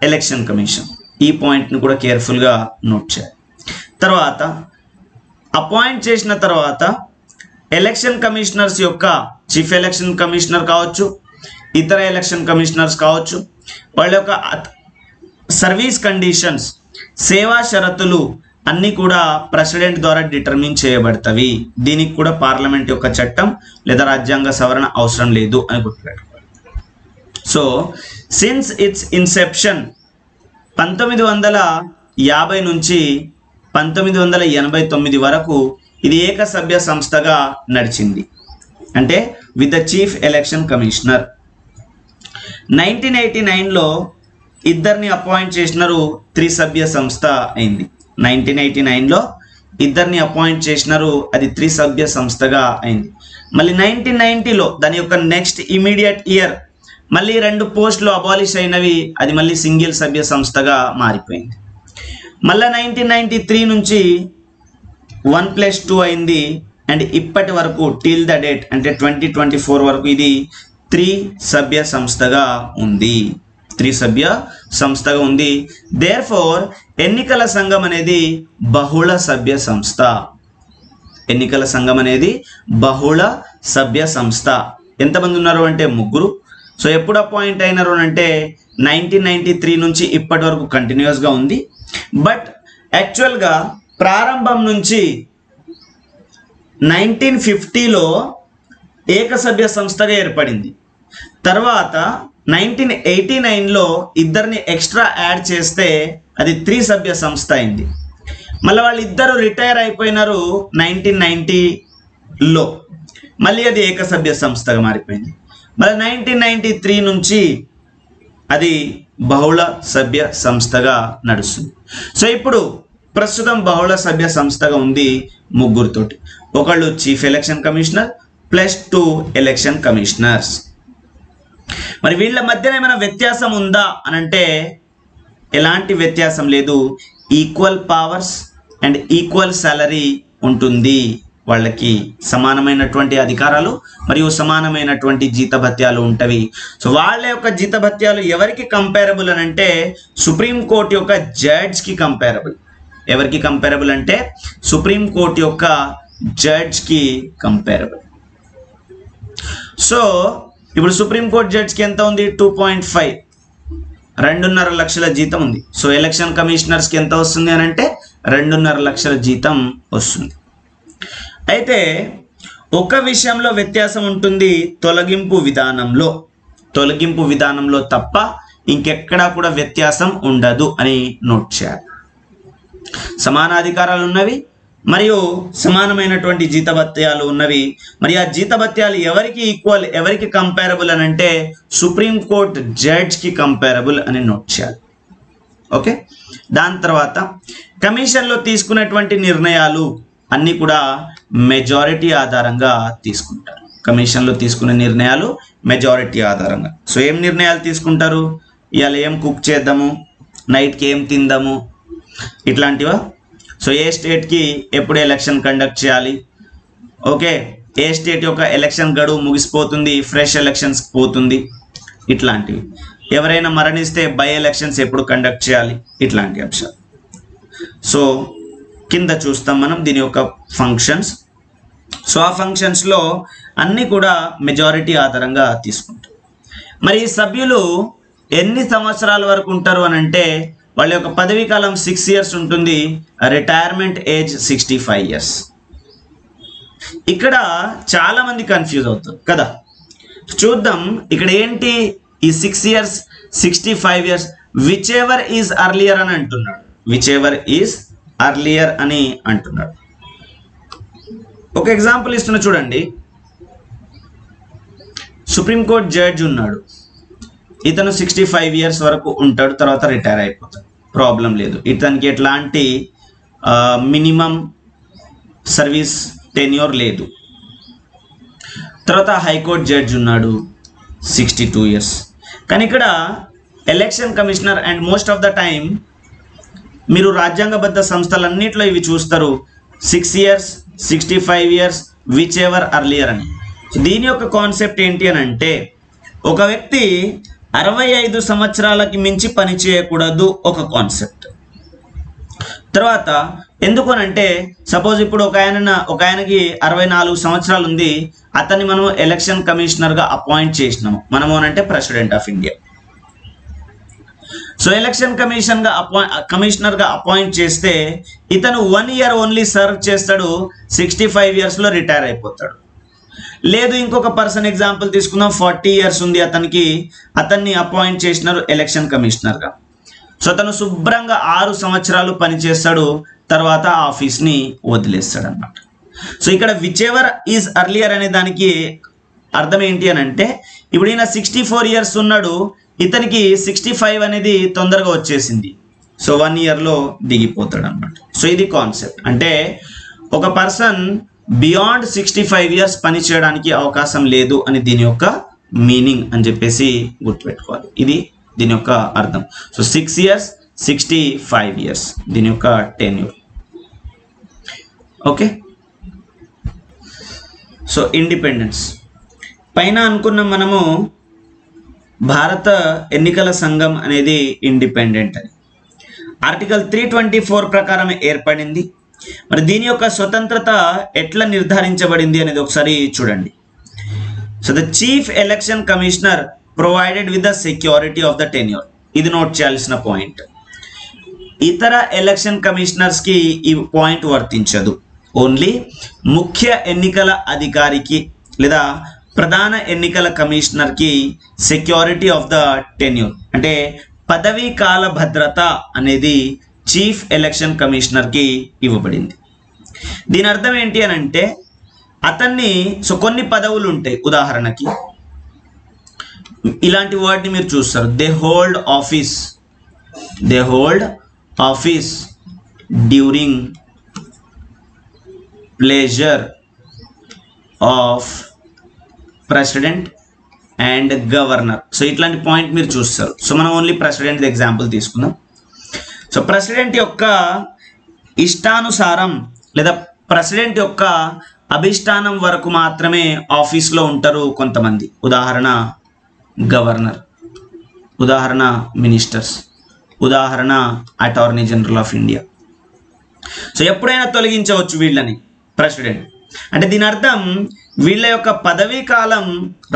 election commission. ఈ పాయింట్ని కూడా కేర్ఫుల్గా నోట్ చేయాలి. తర్వాత అపాయింట్ చేసిన తర్వాత ఎలక్షన్ కమిషనర్స్ యొక్క చీఫ్ ఎలక్షన్ కమిషనర్ కావచ్చు, ఇతర ఎలక్షన్ కమిషనర్స్ కావచ్చు, వాళ్ళ యొక్క సర్వీస్ కండిషన్స్, సేవా షరతులు అన్నీ కూడా ప్రెసిడెంట్ ద్వారా డిటర్మిన్ చేయబడతవి. దీనికి కూడా పార్లమెంట్ యొక్క చట్టం లేదా రాజ్యాంగ సవరణ అవసరం లేదు అని గుర్తుపెట్టుకోవాలి. సో సిన్స్ ఇట్స్ ఇన్సెప్షన్ 1950 నుంచి 1989 వరకు ఇది ఏకసభ్య సంస్థగా నడిచింది, అంటే with the chief election commissioner. 1989లో ఇద్దరిని అపాయింట్ చేసినారు, త్రిసభ్య సంస్థ అయింది. 1989లో ఇద్దరిని అపాయింట్ చేసినారు, అది త్రిసభ్య సంస్థగా అయింది. మళ్ళీ 1990లో దాని యొక్క నెక్స్ట్ ఇమీడియట్ ఇయర్ మళ్ళీ 2 పోస్టులు అబాలిష్ అయినవి, అది మళ్ళీ సింగిల్ సభ్య సంస్థగా మారిపోయింది. మళ్ళీ 1993 నుంచి 1+2 అయింది. అండ్ ఇప్పటి వరకు టిల్ ద డేట్ అంటే 2024 వరకు ఇది త్రిసభ్య సంస్థగా ఉంది. దేర్ఫోర్ ఎన్నికల సంఘం అనేది బహుళ సభ్య సంస్థ. ఎంతమంది ఉన్నారు అంటే 3. సో ఎప్పుడు అపాయింట్ అయినారు అంటే 1993 నుంచి ఇప్పటి వరకు కంటిన్యూస్గా ఉంది. బట్ యాక్చువల్గా ప్రారంభం నుంచి 1950లో ఏకసభ్య సంస్థగా ఏర్పడింది. తర్వాత 1989లో ఇద్దరిని ఎక్స్ట్రా యాడ్ చేస్తే అది త్రిసభ్య సంస్థ అయింది. మళ్ళీ వాళ్ళిద్దరూ రిటైర్ అయిపోయినారు 1990లో, మళ్ళీ అది ఏకసభ్య సంస్థగా మారిపోయింది. మళ్ళీ 1993 నుంచి అది బహుళ సభ్య సంస్థగా నడుస్తుంది. సో ఇప్పుడు ప్రస్తుతం బహుళ సభ్య సంస్థగా ఉంది 3తోటి. ఒకళ్ళు chief election commissioner +2 election commissioners. మరి వీళ్ళ మధ్యన ఏమైనా వ్యత్యాసం ఉందా అని అంటే ఎలాంటి వ్యత్యాసం లేదు. Equal powers and equal salary ఉంటుంది. వాళ్ళకి సమానమైనటువంటి అధికారాలు మరియు సమానమైనటువంటి జీతభత్యాలు ఉంటవి. సో వాళ్ళ యొక్క జీతభత్యాలు ఎవరికి కంపేరబుల్ అని అంటే సుప్రీంకోర్టు యొక్క జడ్జ్కి కంపేరబుల్. ఎవరికి కంపేరబుల్ అంటే సుప్రీంకోర్టు యొక్క జడ్జ్కి కంపేరబుల్. సో ఇప్పుడు సుప్రీంకోర్టు జడ్జ్కి ఎంత ఉంది? 2.5, 2.5 లక్షల జీతం ఉంది. సో ఎలక్షన్ కమిషనర్స్కి ఎంత వస్తుంది అని అంటే 2.5 లక్షల జీతం వస్తుంది. అయితే ఒక విషయంలో వ్యత్యాసం ఉంటుంది, తొలగింపు విధానంలో తప్ప ఇంకెక్కడా కూడా వ్యత్యాసం ఉండదు అని నోట్ చేయాలి. సమాన అధికారాలు ఉన్నవి మరియు సమానమైనటువంటి జీతభత్యాలు ఉన్నవి. మరి ఆ జీతభత్యాలు ఎవరికి ఈక్వల్, ఎవరికి కంపేరబుల్ అని అంటే సుప్రీంకోర్టు జడ్జ్కి కంపేరబుల్ అని నోట్ చేయాలి. ఓకే, దాని తర్వాత కమిషన్లో తీసుకునేటువంటి నిర్ణయాలు అన్నీ కూడా మెజారిటీ ఆధారంగా తీసుకుంటారు. కమిషన్లో తీసుకునే నిర్ణయాలు మెజారిటీ ఆధారంగా. సో ఏం నిర్ణయాలు తీసుకుంటారు? ఇవాళ ఏం కుక్ చేద్దాము, నైట్కి ఏం తిందాము, ఇట్లాంటివా? సో ఏ స్టేట్కి ఎప్పుడు ఎలక్షన్ కండక్ట్ చేయాలి, ఓకే, ఏ స్టేట్ యొక్క ఎలక్షన్ గడువు ముగిసిపోతుంది, ఫ్రెష్ ఎలక్షన్స్ పోతుంది, ఇట్లాంటివి. ఎవరైనా మరణిస్తే బై ఎలక్షన్స్ ఎప్పుడు కండక్ట్ చేయాలి, ఇట్లాంటి అంశాలు. సో కింద చూస్తాం మనం దీని యొక్క ఫంక్షన్స్. సో ఆ ఫంక్షన్స్లో అన్నీ కూడా మెజారిటీ ఆధారంగా తీసుకుంటాం. మరి సభ్యులు ఎన్ని సంవత్సరాల వరకు ఉంటారు అని అంటే వాళ్ళ యొక్క పదవీ కాలం 6 years ఉంటుంది, రిటైర్మెంట్ ఏజ్ 65 years. ఇక్కడ చాలా మంది కన్ఫ్యూజ్ అవుతారు కదా. చూద్దాం ఇక్కడ ఏంటి, ఈ 6 years 65 years which ever is earlier అని అంటున్నాడు, విచ్ ఎవర్ ఈజ్ అర్లియర్ అని అంటున్నాడు. ఒక ఎగ్జాంపుల్ ఇస్తున్నా చూడండి. సుప్రీంకోర్టు జడ్జ్ ఉన్నాడు, ఇతను 65 years వరకు ఉంటాడు, తర్వాత రిటైర్ అయిపోతాడు, ప్రాబ్లం లేదు. ఇతనికి ఎట్లాంటి మినిమం సర్వీస్ టెన్యూర్ లేదు. తర్వాత హైకోర్టు జడ్జ్ ఉన్నాడు 62 years. కానీ ఇక్కడ election commissioner and most of the time మీరు రాజ్యాంగబద్ధ సంస్థలన్నింటిలో ఇవి చూస్తారు, 6 years 65 years which ever earlier అని. దీని యొక్క కాన్సెప్ట్ ఏంటి అని అంటే ఒక వ్యక్తి 65 సంవత్సరాలకి మించి పని చేయకూడదు ఒక కాన్సెప్ట్. తర్వాత ఎందుకు అంటే సపోజ్ ఇప్పుడు ఒక ఆయనకి 64 సంవత్సరాలు ఉంది, అతన్ని మనం ఎలక్షన్ కమిషనర్గా అపాయింట్ చేసినాము, మనము అంటే president of India. So election కమిషనర్గా అపాయింట్ చేస్తే ఇతను 1 year ఓన్లీ సర్వ్ చేస్తాడు, 65 yearsలో రిటైర్ అయిపోతాడు. లేదు ఇంకొక పర్సన్ ఎగ్జాంపుల్ తీసుకుందాం, 40 years ఉంది అతన్ని అపాయింట్ చేసినారు ఎలక్షన్ కమిషనర్గా. సో అతను శుభ్రంగా 6 సంవత్సరాలు పనిచేస్తాడు, తర్వాత ఆఫీస్ని వదిలేస్తాడు అన్నమాట. సో ఇక్కడ విచ్ ఎవర్ ఈజ్ అర్లియర్ అనే దానికి అర్థం ఏంటి అని అంటే ఇప్పుడు ఈయన 64 years ఉన్నాడు, ఇతనికి 65 అనేది తొందరగా వచ్చేసింది, సో 1 yearలో దిగిపోతాడు అన్నమాట. సో ఇది కాన్సెప్ట్. అంటే ఒక పర్సన్ బియాండ్ 65 years పని చేయడానికి అవకాశం లేదు అని దీని యొక్క మీనింగ్ అని చెప్పేసి గుర్తుపెట్టుకోవాలి. ఇది దీని యొక్క అర్థం. సో 6 years 65 years దీని యొక్క టెన్యూర్. ఓకే. సో ఇండిపెండెన్స్ పైన అనుకున్నాం మనము, భారత ఎన్నికల సంఘం అనేది ఇండిపెండెంట్ అని ఆర్టికల్ 324 ప్రకారం ఏర్పడింది. మరి దీని యొక్క స్వతంత్రత ఎట్లా నిర్ధారించబడింది అనేది ఒకసారి చూడండి. So the chief election commissioner provided with the security of the tenure. ఇది నోట్ చేయాల్సిన పాయింట్. ఇతర ఎలక్షన్ కమిషనర్స్కి ఈ పాయింట్ వర్తించదు. ఓన్లీ ముఖ్య ఎన్నికల అధికారికి లేదా ప్రధాన ఎన్నికల కమిషనర్కి సెక్యూరిటీ ఆఫ్ ద టెన్యూర్ అంటే పదవీ కాల భద్రత అనేది చీఫ్ ఎలక్షన్ కమిషనర్కి ఇవ్వబడింది. దీని అర్థం ఏంటి అని అంటే అతన్ని కొన్ని పదవులు ఉంటాయి, ఉదాహరణకి ఇలాంటి వర్డ్ని మీరు చూస్తారు, they hold office during pleasure of president and governor. So ఇట్లాంటి పాయింట్ మీరు చూస్తారు. సో మనం ఓన్లీ ప్రెసిడెంట్ ఎగ్జాంపుల్ తీసుకుందాం. సో ప్రెసిడెంట్ యొక్క ఇష్టానుసారం లేదా ప్రెసిడెంట్ యొక్క అభిష్టానం వరకు మాత్రమే ఆఫీస్లో ఉంటారు కొంతమంది, ఉదాహరణ గవర్నర్, ఉదాహరణ మినిస్టర్స్, ఉదాహరణ attorney general of India. So ఎప్పుడైనా తొలగించవచ్చు వీళ్ళని ప్రెసిడెంట్. అంటే దీని అర్థం వీళ్ళ యొక్క పదవీ కాలం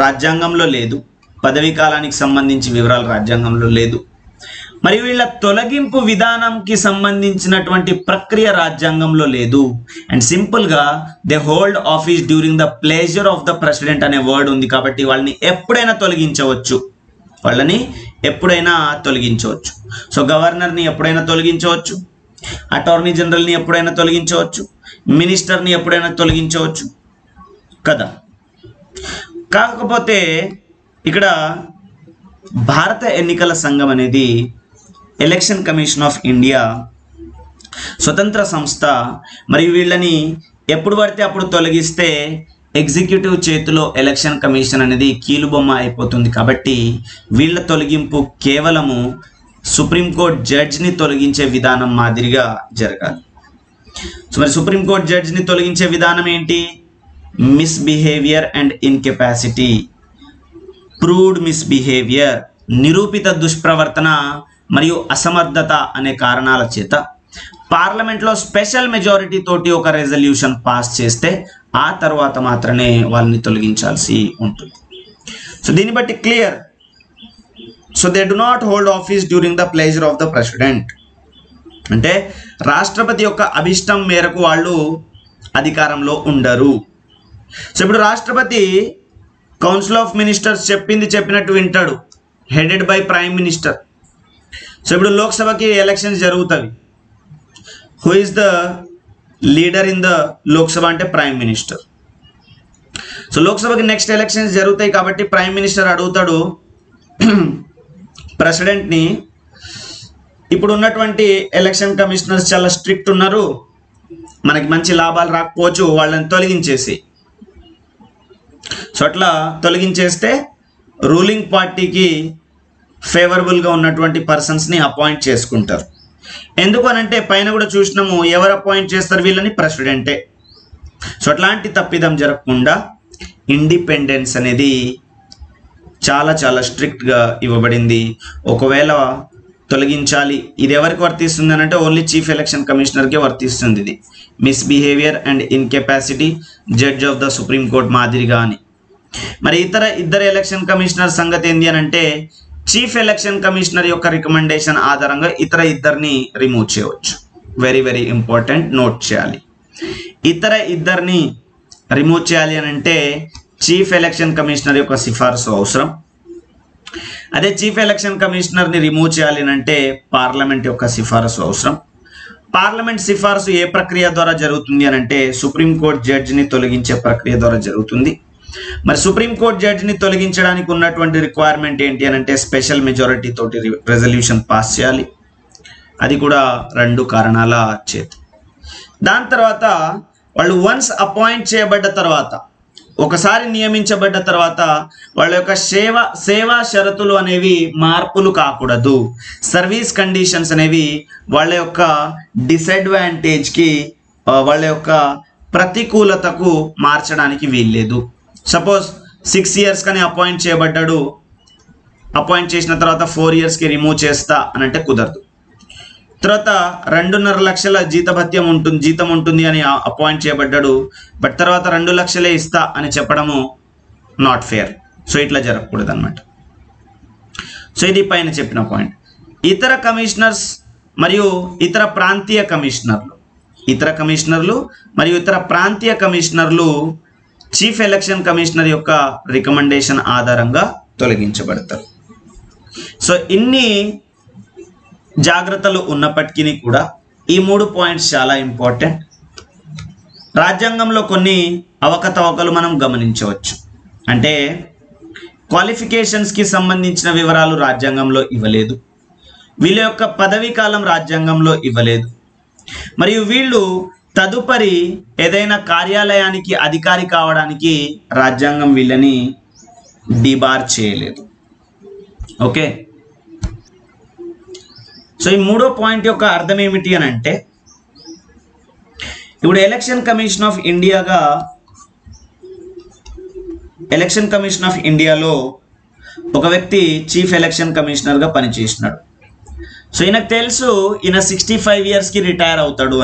రాజ్యాంగంలో లేదు, పదవీ కాలానికి సంబంధించి వివరాలు రాజ్యాంగంలో లేదు, మరియు వీళ్ళ తొలగింపు విధానంకి సంబంధించినటువంటి ప్రక్రియ రాజ్యాంగంలో లేదు. అండ్ సింపుల్గా they hold office during the pleasure of the president అనే వర్డ్ ఉంది కాబట్టి వాళ్ళని ఎప్పుడైనా తొలగించవచ్చు. సో గవర్నర్ని ఎప్పుడైనా తొలగించవచ్చు, అటార్నీ జనరల్ని ఎప్పుడైనా తొలగించవచ్చు, మినిస్టర్ని ఎప్పుడైనా తొలగించవచ్చు కదా. కాకపోతే ఇక్కడ భారత ఎన్నికల సంఘం అనేది ఎలక్షన్ కమిషన్ ఆఫ్ ఇండియా స్వతంత్ర సంస్థ. మరియు వీళ్ళని ఎప్పుడు పడితే అప్పుడు తొలగిస్తే ఎగ్జిక్యూటివ్ చేతిలో ఎలక్షన్ కమిషన్ అనేది కీలుబొమ్మ అయిపోతుంది. కాబట్టి వీళ్ళ తొలగింపు కేవలము సుప్రీంకోర్టు జడ్జిని తొలగించే విధానం మాదిరిగా జరగాలి. సో మరి సుప్రీంకోర్టు జడ్జిని తొలగించే విధానం ఏంటి? Misbehaviour and incapacity, proved misbehaviour, నిరూపిత దుష్ప్రవర్తన మరియు అసమర్థత అనే కారణాల చేత పార్లమెంట్లో స్పెషల్ మెజారిటీ తోటి ఒక రెజల్యూషన్ పాస్ చేస్తే ఆ తర్వాత మాత్రమే వాళ్ళని తొలగించాల్సి ఉంటుంది. సో దీన్ని బట్టి clear, so they do not hold office during the pleasure of the president. అంటే రాష్ట్రపతి యొక్క అభిష్టం మేరకు వాళ్ళు అధికారంలో ఉండరు. సో ఇప్పుడు రాష్ట్రపతి కౌన్సిల్ ఆఫ్ మినిస్టర్స్ చెప్పినట్టు వింటాడు, headed by prime minister. So ఇప్పుడు లోక్సభకి ఎలక్షన్స్ జరుగుతాయి. Who is the leader in the Lok Sabha అంటే ప్రైమ్ మినిస్టర్. సో లోక్సభకి నెక్స్ట్ ఎలక్షన్స్ జరుగుతాయి కాబట్టి ప్రైమ్ మినిస్టర్ అడుగుతాడు ప్రెసిడెంట్ని, ఇప్పుడు ఉన్నటువంటి ఎలక్షన్ కమిషనర్స్ చాలా స్ట్రిక్ట్ ఉన్నారు, మనకి మంచి లాభాలు రాకపోవచ్చు, వాళ్ళని తొలగించేసి. సో అట్లా తొలగించేస్తే రూలింగ్ పార్టీకి ఫేవరబుల్గా ఉన్నటువంటి పర్సన్స్ని అపాయింట్ చేసుకుంటారు. ఎందుకు అనంటే పైన కూడా చూసినాము, ఎవరు అపాయింట్ చేస్తారు వీళ్ళని? ప్రెసిడెంటే. సో అట్లాంటి తప్పిదం జరగకుండా ఇండిపెండెన్స్ అనేది చాలా చాలా స్ట్రిక్ట్గా ఇవ్వబడింది. ఒకవేళ తొలగించాలి, ఇది ఎవరికి వర్తిస్తుంది అని అంటే ఓన్లీ చీఫ్ ఎలక్షన్ కమిషనర్కే వర్తిస్తుంది. ఇది misbehaviour and incapacity judge of the supreme court మాదిరిగా అని. మరి ఇద్దరు ఎలక్షన్ కమిషనర్ సంగతి ఏంటి అని అంటే చీఫ్ ఎలక్షన్ కమిషనర్ యొక్క రికమెండేషన్ ఆధారంగా ఇద్దరిని రిమూవ్ చేయవచ్చు. వెరీ వెరీ ఇంపార్టెంట్, నోట్ చేయాలి. ఇద్దరిని రిమూవ్ చేయాలి అని అంటే చీఫ్ ఎలక్షన్ కమిషనర్ యొక్క సిఫార్సు అవసరం. అదే చీఫ్ ఎలక్షన్ కమిషనర్ని రిమూవ్ చేయాలి అంటే పార్లమెంట్ యొక్క సిఫారసు అవసరం. పార్లమెంట్ సిఫారసు ఏ ప్రక్రియ ద్వారా జరుగుతుంది అని అంటే సుప్రీంకోర్టు జడ్జిని తొలగించే ప్రక్రియ ద్వారా జరుగుతుంది. మరి సుప్రీంకోర్టు జడ్జిని తొలగించడానికి ఉన్నటువంటి రిక్వైర్మెంట్ ఏంటి అని అంటే స్పెషల్ మెజారిటీ తోటి రెజల్యూషన్ పాస్ చేయాలి. అది కూడా 2 కారణాల చేత. దాని తర్వాత వాళ్ళు వన్స్ అపాయింట్ చేయబడ్డ తర్వాత, ఒకసారి నియమించబడ్డ తర్వాత వాళ్ళ యొక్క సేవా షరతులు అనేవి మార్పులు కాకూడదు. సర్వీస్ కండిషన్స్ అనేవి వాళ్ళ యొక్క డిసడ్వాంటేజ్కి, వాళ్ళ యొక్క ప్రతికూలతకు మార్చడానికి వీల్లేదు. సపోజ్ 6 years కానీ అపాయింట్ చేయబడ్డాడు, అపాయింట్ చేసిన తర్వాత 4 yearsకి రిమూవ్ చేస్తా అని అంటే కుదరదు. తర్వాత 2.5 లక్షల జీతం ఉంటుంది అని అపాయింట్ చేయబడ్డాడు, బట్ తర్వాత 2 లక్షలే ఇస్తా అని చెప్పడము నాట్ ఫేర్. సో ఇట్లా జరగకూడదు అనమాట. సో ఇది పైన చెప్పిన పాయింట్. ఇతర కమిషనర్స్ మరియు ఇతర ప్రాంతీయ కమిషనర్లు చీఫ్ ఎలక్షన్ కమిషనర్ యొక్క రికమెండేషన్ ఆధారంగా తొలగించబడతారు. సో ఇన్ని జాగ్రత్తలు ఉన్నప్పటికీ కూడా ఈ 3 పాయింట్స్ చాలా ఇంపార్టెంట్. రాజ్యాంగంలో కొన్ని అవకతవకలు మనం గమనించవచ్చు. అంటే క్వాలిఫికేషన్స్కి సంబంధించిన వివరాలు రాజ్యాంగంలో ఇవ్వలేదు, వీళ్ళ యొక్క పదవీ కాలం రాజ్యాంగంలో ఇవ్వలేదు, మరియు వీళ్ళు తదుపరి ఏదైనా కార్యాలయానికి అధికారి కావడానికి రాజ్యాంగం వీళ్ళని డిబార్ చేయలేదు. ఓకే, సో ఈ 3వ పాయింట్ యొక్క అర్థం ఏమిటి అని అంటే ఇప్పుడు ఎలక్షన్ కమిషన్ ఆఫ్ ఇండియాలో ఒక వ్యక్తి చీఫ్ ఎలక్షన్ కమిషనర్గా పనిచేసినాడు. సో ఈయనకు తెలుసు ఈయన 65 yearsకి రిటైర్ అవుతాడు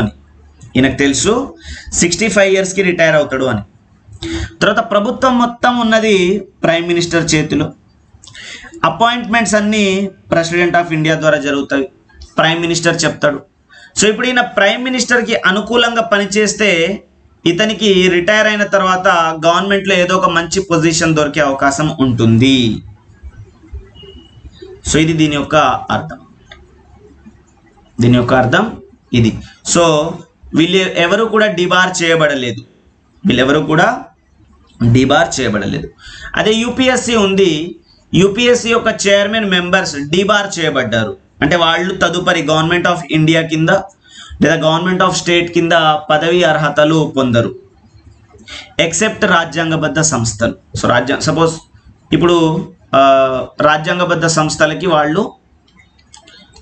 అని. తర్వాత ప్రభుత్వం మొత్తం ఉన్నది ప్రైమ్ మినిస్టర్ చేతిలో. అపాయింట్మెంట్స్ అన్నీ ప్రెసిడెంట్ ఆఫ్ ఇండియా ద్వారా జరుగుతాయి, ప్రైమ్ మినిస్టర్ చెప్తాడు. సో ఇప్పుడు ఈయన ప్రైమ్ మినిస్టర్కి అనుకూలంగా పనిచేస్తే ఇతనికి రిటైర్ అయిన తర్వాత గవర్నమెంట్లో ఏదో ఒక మంచి పొజిషన్ దొరికే అవకాశం ఉంటుంది. సో ఇది దీని యొక్క అర్థం ఇది. సో వీళ్ళు ఎవరు కూడా డిబార్ చేయబడలేదు. అదే యూపీఎస్సీ ఉంది, యూపీఎస్సీ యొక్క చైర్మన్ మెంబర్స్ డిబార్ చేయబడ్డారు. అంటే వాళ్ళు తదుపరి గవర్నమెంట్ ఆఫ్ ఇండియా కింద లేదా గవర్నమెంట్ ఆఫ్ స్టేట్ కింద పదవి అర్హతలు పొందరు, ఎక్సెప్ట్ రాజ్యాంగబద్ధ సంస్థలు. సో సపోజ్ ఇప్పుడు రాజ్యాంగబద్ధ సంస్థలకి వాళ్ళు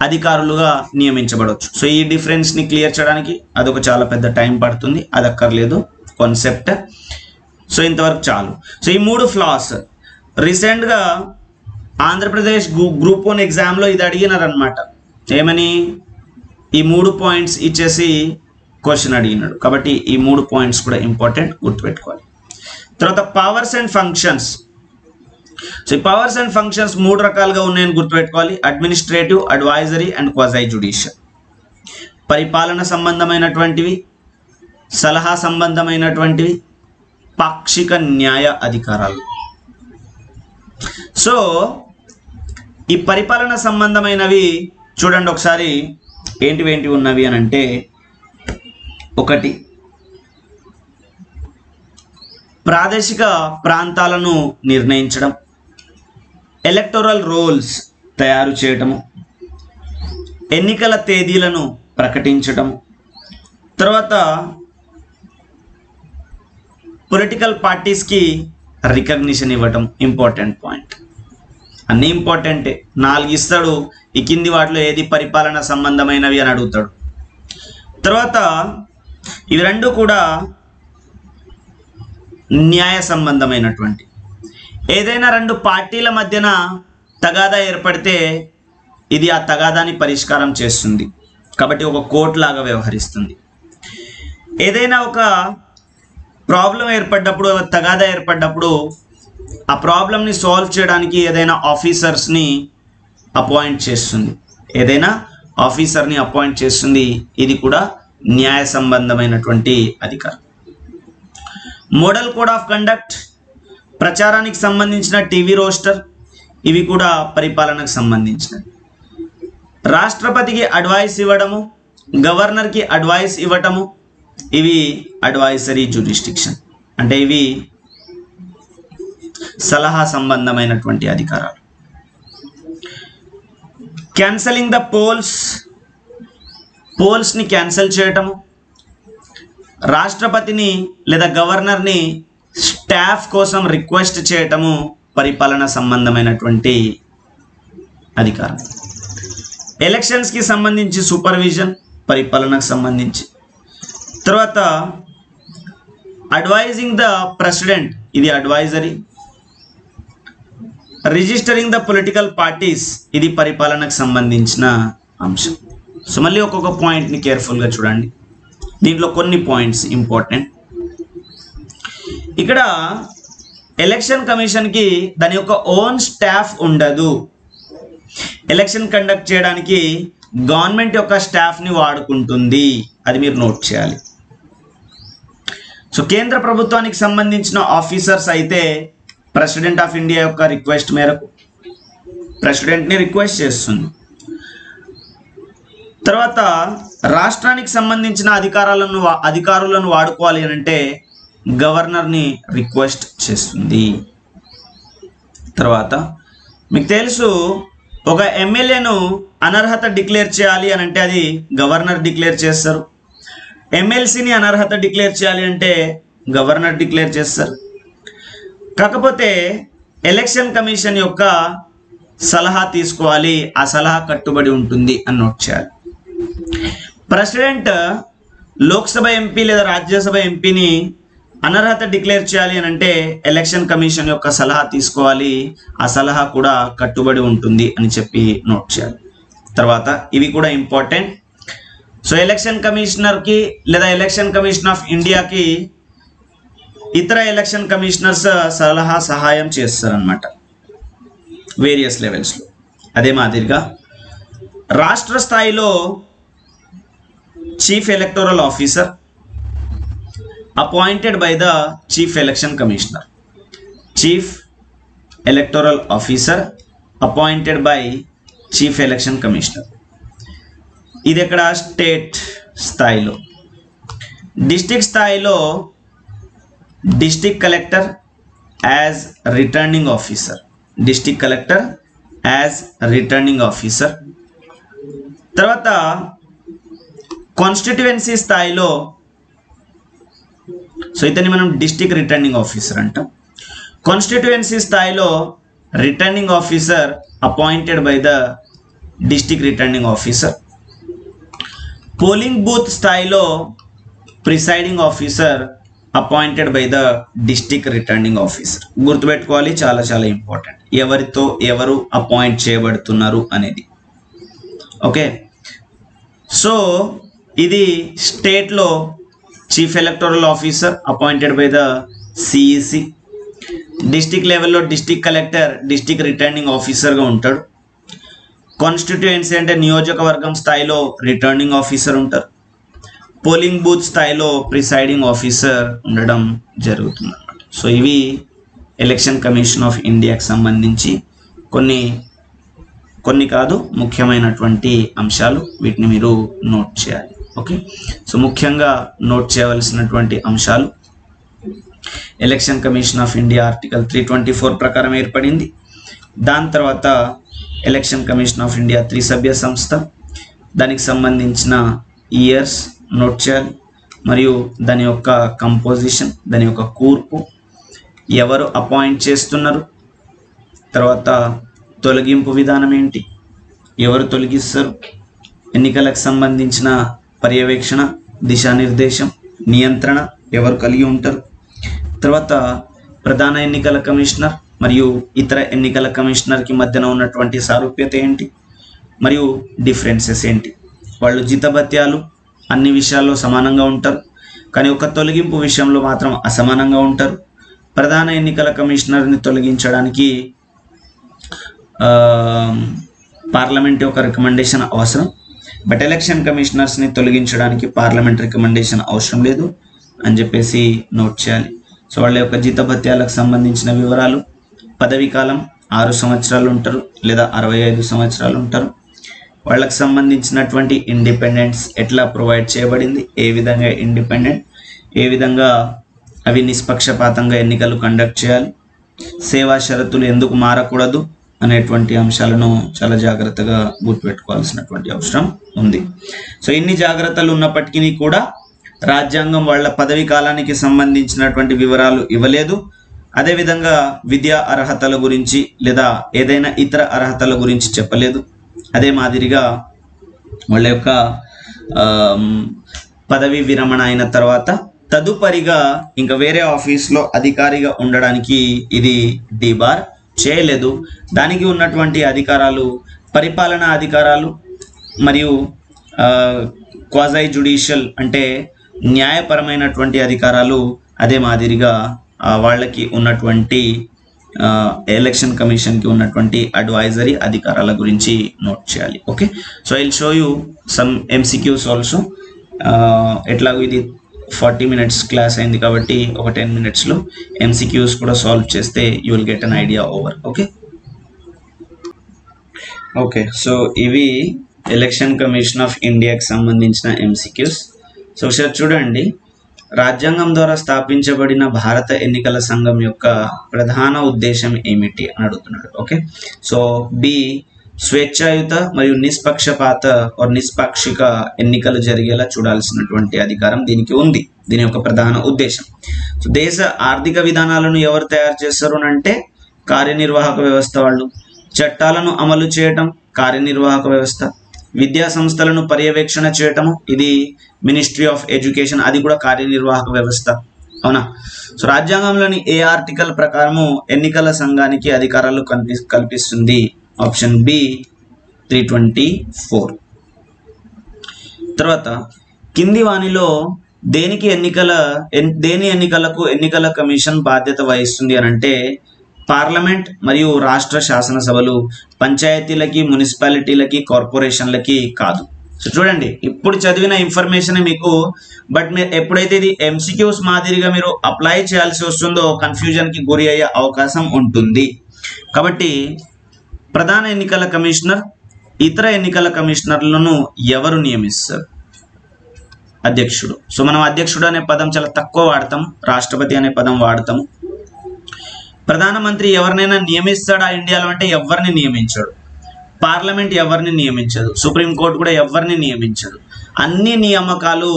అధికారులుగా నియమించబడవచ్చు. సో ఈ డిఫరెన్స్ని క్లియర్ చేయడానికి అదొక చాలా పెద్ద టైం పడుతుంది, అది అక్కర్లేదు కాన్సెప్ట్. సో ఇంతవరకు చాలు. సో ఈ 3 ఫ్లాస్ రీసెంట్గా ఆంధ్రప్రదేశ్ గ్రూప్ 1 ఎగ్జామ్లో ఇది అడిగినారనమాట. ఏమని? ఈ 3 పాయింట్స్ ఇచ్చేసి క్వశ్చన్ అడిగినాడు. కాబట్టి ఈ 3 పాయింట్స్ కూడా ఇంపార్టెంట్, గుర్తుపెట్టుకోవాలి. తర్వాత పవర్స్ అండ్ ఫంక్షన్స్ సో ఈ పవర్స్ అండ్ ఫంక్షన్స్ 3 రకాలుగా ఉన్నాయని గుర్తుపెట్టుకోవాలి. Administrative, advisory and quasi judicial. పరిపాలన సంబంధమైనటువంటివి, సలహా సంబంధమైనటువంటివి, పాక్షిక న్యాయ అధికారాలు. సో ఈ పరిపాలన సంబంధమైనవి చూడండి ఒకసారి ఏంటివి ఉన్నవి అని అంటే, ఒకటి ప్రాదేశిక ప్రాంతాలను నిర్ణయించడం, ఎలక్టోరల్ రోల్స్ తయారు చేయటము, ఎన్నికల తేదీలను ప్రకటించటము, తర్వాత పొలిటికల్ పార్టీస్కి రికగ్నిషన్ ఇవ్వటం. ఇంపార్టెంట్ పాయింట్, అన్నీ ఇంపార్టెంటే. 4 ఇస్తాడు, ఈ కింది వాటిలో ఏది పరిపాలన సంబంధమైనవి అని అడుగుతాడు. తర్వాత ఇవి రెండు కూడా న్యాయ సంబంధమైనటువంటి. ఏదైనా 2 పార్టీల మధ్యన తగాదా ఏర్పడితే ఇది ఆ తగాదాని పరిష్కారం చేస్తుంది, కాబట్టి ఒక కోర్టు లాగా వ్యవహరిస్తుంది. ఏదైనా ఒక ప్రాబ్లం ఏర్పడ్డప్పుడు, తగాదా ఏర్పడ్డప్పుడు ఆ ప్రాబ్లంని సాల్వ్ చేయడానికి ఏదైనా ఆఫీసర్స్ని అపాయింట్ చేస్తుంది, ఇది కూడా న్యాయ సంబంధమైనటువంటి అధికారం. మోడల్ కోడ్ ఆఫ్ కండక్ట్, ప్రచారానికి సంబంధించిన టీవీ రోస్టర్, ఇవి కూడా పరిపాలనకు సంబంధించినవి. రాష్ట్రపతికి అడ్వైస్ ఇవ్వడము, గవర్నర్కి అడ్వైస్ ఇవ్వటము, ఇవి అడ్వైజరీ జ్యూరిస్డిక్షన్, అంటే ఇవి సలహా సంబంధమైనటువంటి అధికారాలు. క్యాన్సలింగ్ ద పోల్స్ని క్యాన్సిల్ చేయటము, రాష్ట్రపతిని లేదా గవర్నర్ని స్టాఫ్ కోసం రిక్వెస్ట్ చేయటము పరిపాలన సంబంధమైనటువంటి అధికారం. ఎలక్షన్స్కి సంబంధించి సూపర్విజన్ పరిపాలనకు సంబంధించి. తర్వాత అడ్వైజింగ్ ద ప్రెసిడెంట్, ఇది advisory. Registering the political parties, ఇది పరిపాలనకు సంబంధించిన అంశం. సో మళ్ళీ ఒక్కొక్క పాయింట్ని కేర్ఫుల్గా చూడండి, దీంట్లో కొన్ని పాయింట్స్ ఇంపార్టెంట్. ఇక్కడ ఎలక్షన్ కమిషన్కి దాని యొక్క ఓన్ స్టాఫ్ ఉండదు. ఎలక్షన్ కండక్ట్ చేయడానికి గవర్నమెంట్ యొక్క స్టాఫ్ని వాడుకుంటుంది, అది మీరు నోట్ చేయాలి. సో కేంద్ర ప్రభుత్వానికి సంబంధించిన ఆఫీసర్స్ అయితే ప్రెసిడెంట్ ఆఫ్ ఇండియా యొక్క రిక్వెస్ట్ మేరకు ప్రెసిడెంట్ని రిక్వెస్ట్ చేస్తుంది. తర్వాత రాష్ట్రానికి సంబంధించిన అధికారులను వాడుకోవాలి అని అంటే గవర్నర్ని రిక్వెస్ట్ చేస్తుంది. తర్వాత మీకు తెలుసు, ఒక ఎమ్మెల్యేను అనర్హత డిక్లేర్ చేయాలి అని అంటే అది గవర్నర్ డిక్లేర్ చేస్తారు. ఎమ్మెల్సీని అనర్హత డిక్లేర్ చేయాలి అంటే గవర్నర్ డిక్లేర్ చేస్తారు. కాకపోతే ఎలక్షన్ కమిషన్ యొక్క సలహా తీసుకోవాలి, ఆ సలహా కట్టుబడి ఉంటుంది అని నోట్ చేయాలి. ప్రెసిడెంట్ లోక్సభ ఎంపీ లేదా రాజ్యసభ ఎంపీని అనర్హత డిక్లేర్ చేయాలి అని అంటే ఎలక్షన్ కమిషన్ యొక్క సలహా తీసుకోవాలి, ఆ సలహా కూడా కట్టుబడి ఉంటుంది అని చెప్పి నోట్ చేయాలి. తర్వాత ఇవి కూడా ఇంపార్టెంట్. సో ఎలక్షన్ కమిషనర్కి లేదా ఎలక్షన్ కమిషన్ ఆఫ్ ఇండియాకి ఇతర ఎలక్షన్ కమిషనర్స్ సహాయం చేస్తారనమాట వేరియస్ లెవెల్స్లో. అదే మాదిరిగా రాష్ట్ర స్థాయిలో chief electoral officer appointed by the chief election commissioner. Chief electoral officer appointed by chief election commissioner. ఇది ఇక్కడ స్టేట్ స్థాయిలో. డిస్ట్రిక్ట్ స్థాయిలో district collector as returning officer. District collector as returning officer. తర్వాత కాన్స్టిట్యుయెన్సీ స్థాయిలో, సో ఇతన్ని మనం district returning officer అంటాం. Constituency స్థాయిలో returning officer appointed by the district returning officer. Polling booth స్థాయిలో presiding officer appointed by the district returning officer. గుర్తుపెట్టుకోవాలి, చాలా చాలా ఇంపార్టెంట్, ఎవరు అపాయింట్ చేయబడుతున్నారు అనేది. ఓకే, సో ఇది స్టేట్లో chief electoral officer appointed by the CEC. District లెవెల్లో డిస్టిక్ కలెక్టర్ డిస్టిక్ రిటర్నింగ్ ఆఫీసర్గా ఉంటాడు. కాన్స్టిట్యుయెన్సీ అంటే నియోజకవర్గం స్థాయిలో రిటర్నింగ్ ఆఫీసర్ ఉంటారు. పోలింగ్ బూత్ స్థాయిలో ప్రిసైడింగ్ ఆఫీసర్ ఉండడం జరుగుతుంది అన్నమాట. సో ఇవి ఎలక్షన్ కమిషన్ ఆఫ్ ఇండియాకి సంబంధించి కొన్ని కాదు ముఖ్యమైనటువంటి అంశాలు. వీటిని మీరు నోట్ చేయాలి. ఓకే, సో ముఖ్యంగా నోట్ చేయవలసినటువంటి అంశాలు, election commission of India article 324 ప్రకారం ఏర్పడింది. దాని తర్వాత ఎలక్షన్ కమిషన్ ఆఫ్ ఇండియా త్రిసభ్య సంస్థ, దానికి సంబంధించిన ఇయర్స్ నోట్ చేయాలి, మరియు దాని యొక్క కంపోజిషన్, దాని యొక్క కూర్పు, ఎవరు అపాయింట్ చేస్తున్నారు, తర్వాత తొలగింపు విధానం ఏంటి, ఎవరు తొలగిస్తారు, ఎన్నికలకు సంబంధించిన పర్యవేక్షణ, దిశానిర్దేశం, నియంత్రణ ఎవరు కలిగి ఉంటారు, తర్వాత ప్రధాన ఎన్నికల కమిషనర్ మరియు ఇతర ఎన్నికల కమిషనర్కి మధ్యన ఉన్నటువంటి సారూప్యత ఏంటి, మరియు డిఫరెన్సెస్ ఏంటి. వాళ్ళు జీతభత్యాలు అన్ని విషయాల్లో సమానంగా ఉంటారు, కానీ ఒక తొలగింపు విషయంలో మాత్రం అసమానంగా ఉంటారు. ప్రధాన ఎన్నికల కమిషనర్ని తొలగించడానికి పార్లమెంట్ యొక్క రికమెండేషన్ అవసరం, బట్ ఎలక్షన్ కమిషనర్స్ని తొలగించడానికి పార్లమెంట్ రికమెండేషన్ అవసరం లేదు అని చెప్పేసి నోట్ చేయాలి. సో వాళ్ళ యొక్క జీతభత్యాలకు సంబంధించిన వివరాలు, పదవీ కాలం 6 సంవత్సరాలు ఉంటారు లేదా 65 సంవత్సరాలు ఉంటారు. వాళ్ళకి సంబంధించినటువంటి ఇండిపెండెన్స్ ఎట్లా ప్రొవైడ్ చేయబడింది, ఏ విధంగా ఇండిపెండెంట్, ఏ విధంగా అవి నిష్పక్షపాతంగా ఎన్నికలు కండక్ట్ చేయాలి, సేవా షరతులు ఎందుకు మారకూడదు అనేటువంటి అంశాలను చాలా జాగ్రత్తగా గుర్తుపెట్టుకోవాల్సినటువంటి అవసరం ఉంది. సో ఇన్ని జాగ్రత్తలు ఉన్నప్పటికీ కూడా రాజ్యాంగం వాళ్ళ పదవీ కాలానికి సంబంధించినటువంటి వివరాలు ఇవ్వలేదు. అదేవిధంగా విద్యా అర్హతల గురించి లేదా ఏదైనా ఇతర అర్హతల గురించి చెప్పలేదు. అదే మాదిరిగా వాళ్ళ యొక్క పదవీ విరమణ అయిన తర్వాత తదుపరిగా ఇంకా వేరే ఆఫీస్లో అధికారిగా ఉండడానికి ఇది డిబార్ చేయలేదు. దానికి ఉన్నటువంటి అధికారాలు పరిపాలనా అధికారాలు మరియు క్వాజై జ్యుడిషియల్ అంటే న్యాయపరమైనటువంటి అధికారాలు. అదే మాదిరిగా వాళ్ళకి ఉన్నటువంటి ఎలక్షన్ కమిషన్కి ఉన్నటువంటి అడ్వైజరీ అధికారాల గురించి నోట్ చేయాలి. Okay, so I will show you some MCQs also. ఎట్లాగో ఇది 40 minutes క్లాస్ అయింది కాబట్టి ఒక 10 minutesలో ఎంసీక్యూస్ కూడా సాల్వ్ చేస్తే you will get an idea over. Okay, so ఇవి ఎలక్షన్ కమిషన్ ఆఫ్ ఇండియాకి సంబంధించిన ఎంసీక్యూస్. సో ఒకసారి చూడండి, రాజ్యాంగం ద్వారా స్థాపించబడిన భారత ఎన్నికల సంఘం యొక్క ప్రధాన ఉద్దేశం ఏమిటి అని అడుగుతున్నాడు. ఓకే, సో బి స్వేచ్ఛాయుత మరియు నిష్పాక్షిక ఎన్నికలు జరిగేలా చూడాల్సినటువంటి అధికారం దీనికి ఉంది. దీని యొక్క ప్రధాన ఉద్దేశం. సో దేశ ఆర్థిక విధానాలను ఎవరు తయారు చేస్తారు అంటే కార్యనిర్వాహక వ్యవస్థ వాళ్ళు. చట్టాలను అమలు చేయటం కార్యనిర్వాహక వ్యవస్థ. విద్యా సంస్థలను పర్యవేక్షణ చేయటము ఇది మినిస్ట్రీ ఆఫ్ ఎడ్యుకేషన్, అది కూడా కార్యనిర్వాహక వ్యవస్థ. అవునా? సో రాజ్యాంగంలోని ఏ ఆర్టికల్ ప్రకారము ఎన్నికల సంఘానికి అధికారాలు కల్పిస్తుంది? Option B 324. తర్వాత కింది వానిలో దేని ఎన్నికలకు ఎన్నికల కమిషన్ బాధ్యత వహిస్తుంది అని అంటే పార్లమెంట్ మరియు రాష్ట్ర శాసనసభలు, పంచాయతీలకి, మున్సిపాలిటీలకి, కార్పొరేషన్లకి కాదు. సో చూడండి, ఇప్పుడు చదివిన ఇన్ఫర్మేషన్ మీకు, బట్ మీరు ఎప్పుడైతే ఇది ఎంసీక్యూస్ మాదిరిగా మీరు అప్లై చేయాల్సి వస్తుందో కన్ఫ్యూజన్కి గురి అయ్యే అవకాశం ఉంటుంది. కాబట్టి ప్రధాన ఎన్నికల కమిషనర్, ఇతర ఎన్నికల కమిషనర్లను ఎవరు నియమిస్తారు? అధ్యక్షుడు. సో మనం అధ్యక్షుడు అనే పదం చాలా తక్కువ వాడతాం, రాష్ట్రపతి అనే పదం వాడతాము. ప్రధానమంత్రి ఎవరినైనా నియమిస్తాడా ఇండియాలో అంటే ఎవరిని నియమించాడు. పార్లమెంట్ ఎవరిని నియమించదు, సుప్రీంకోర్టు కూడా ఎవరిని నియమించదు. అన్ని నియామకాలు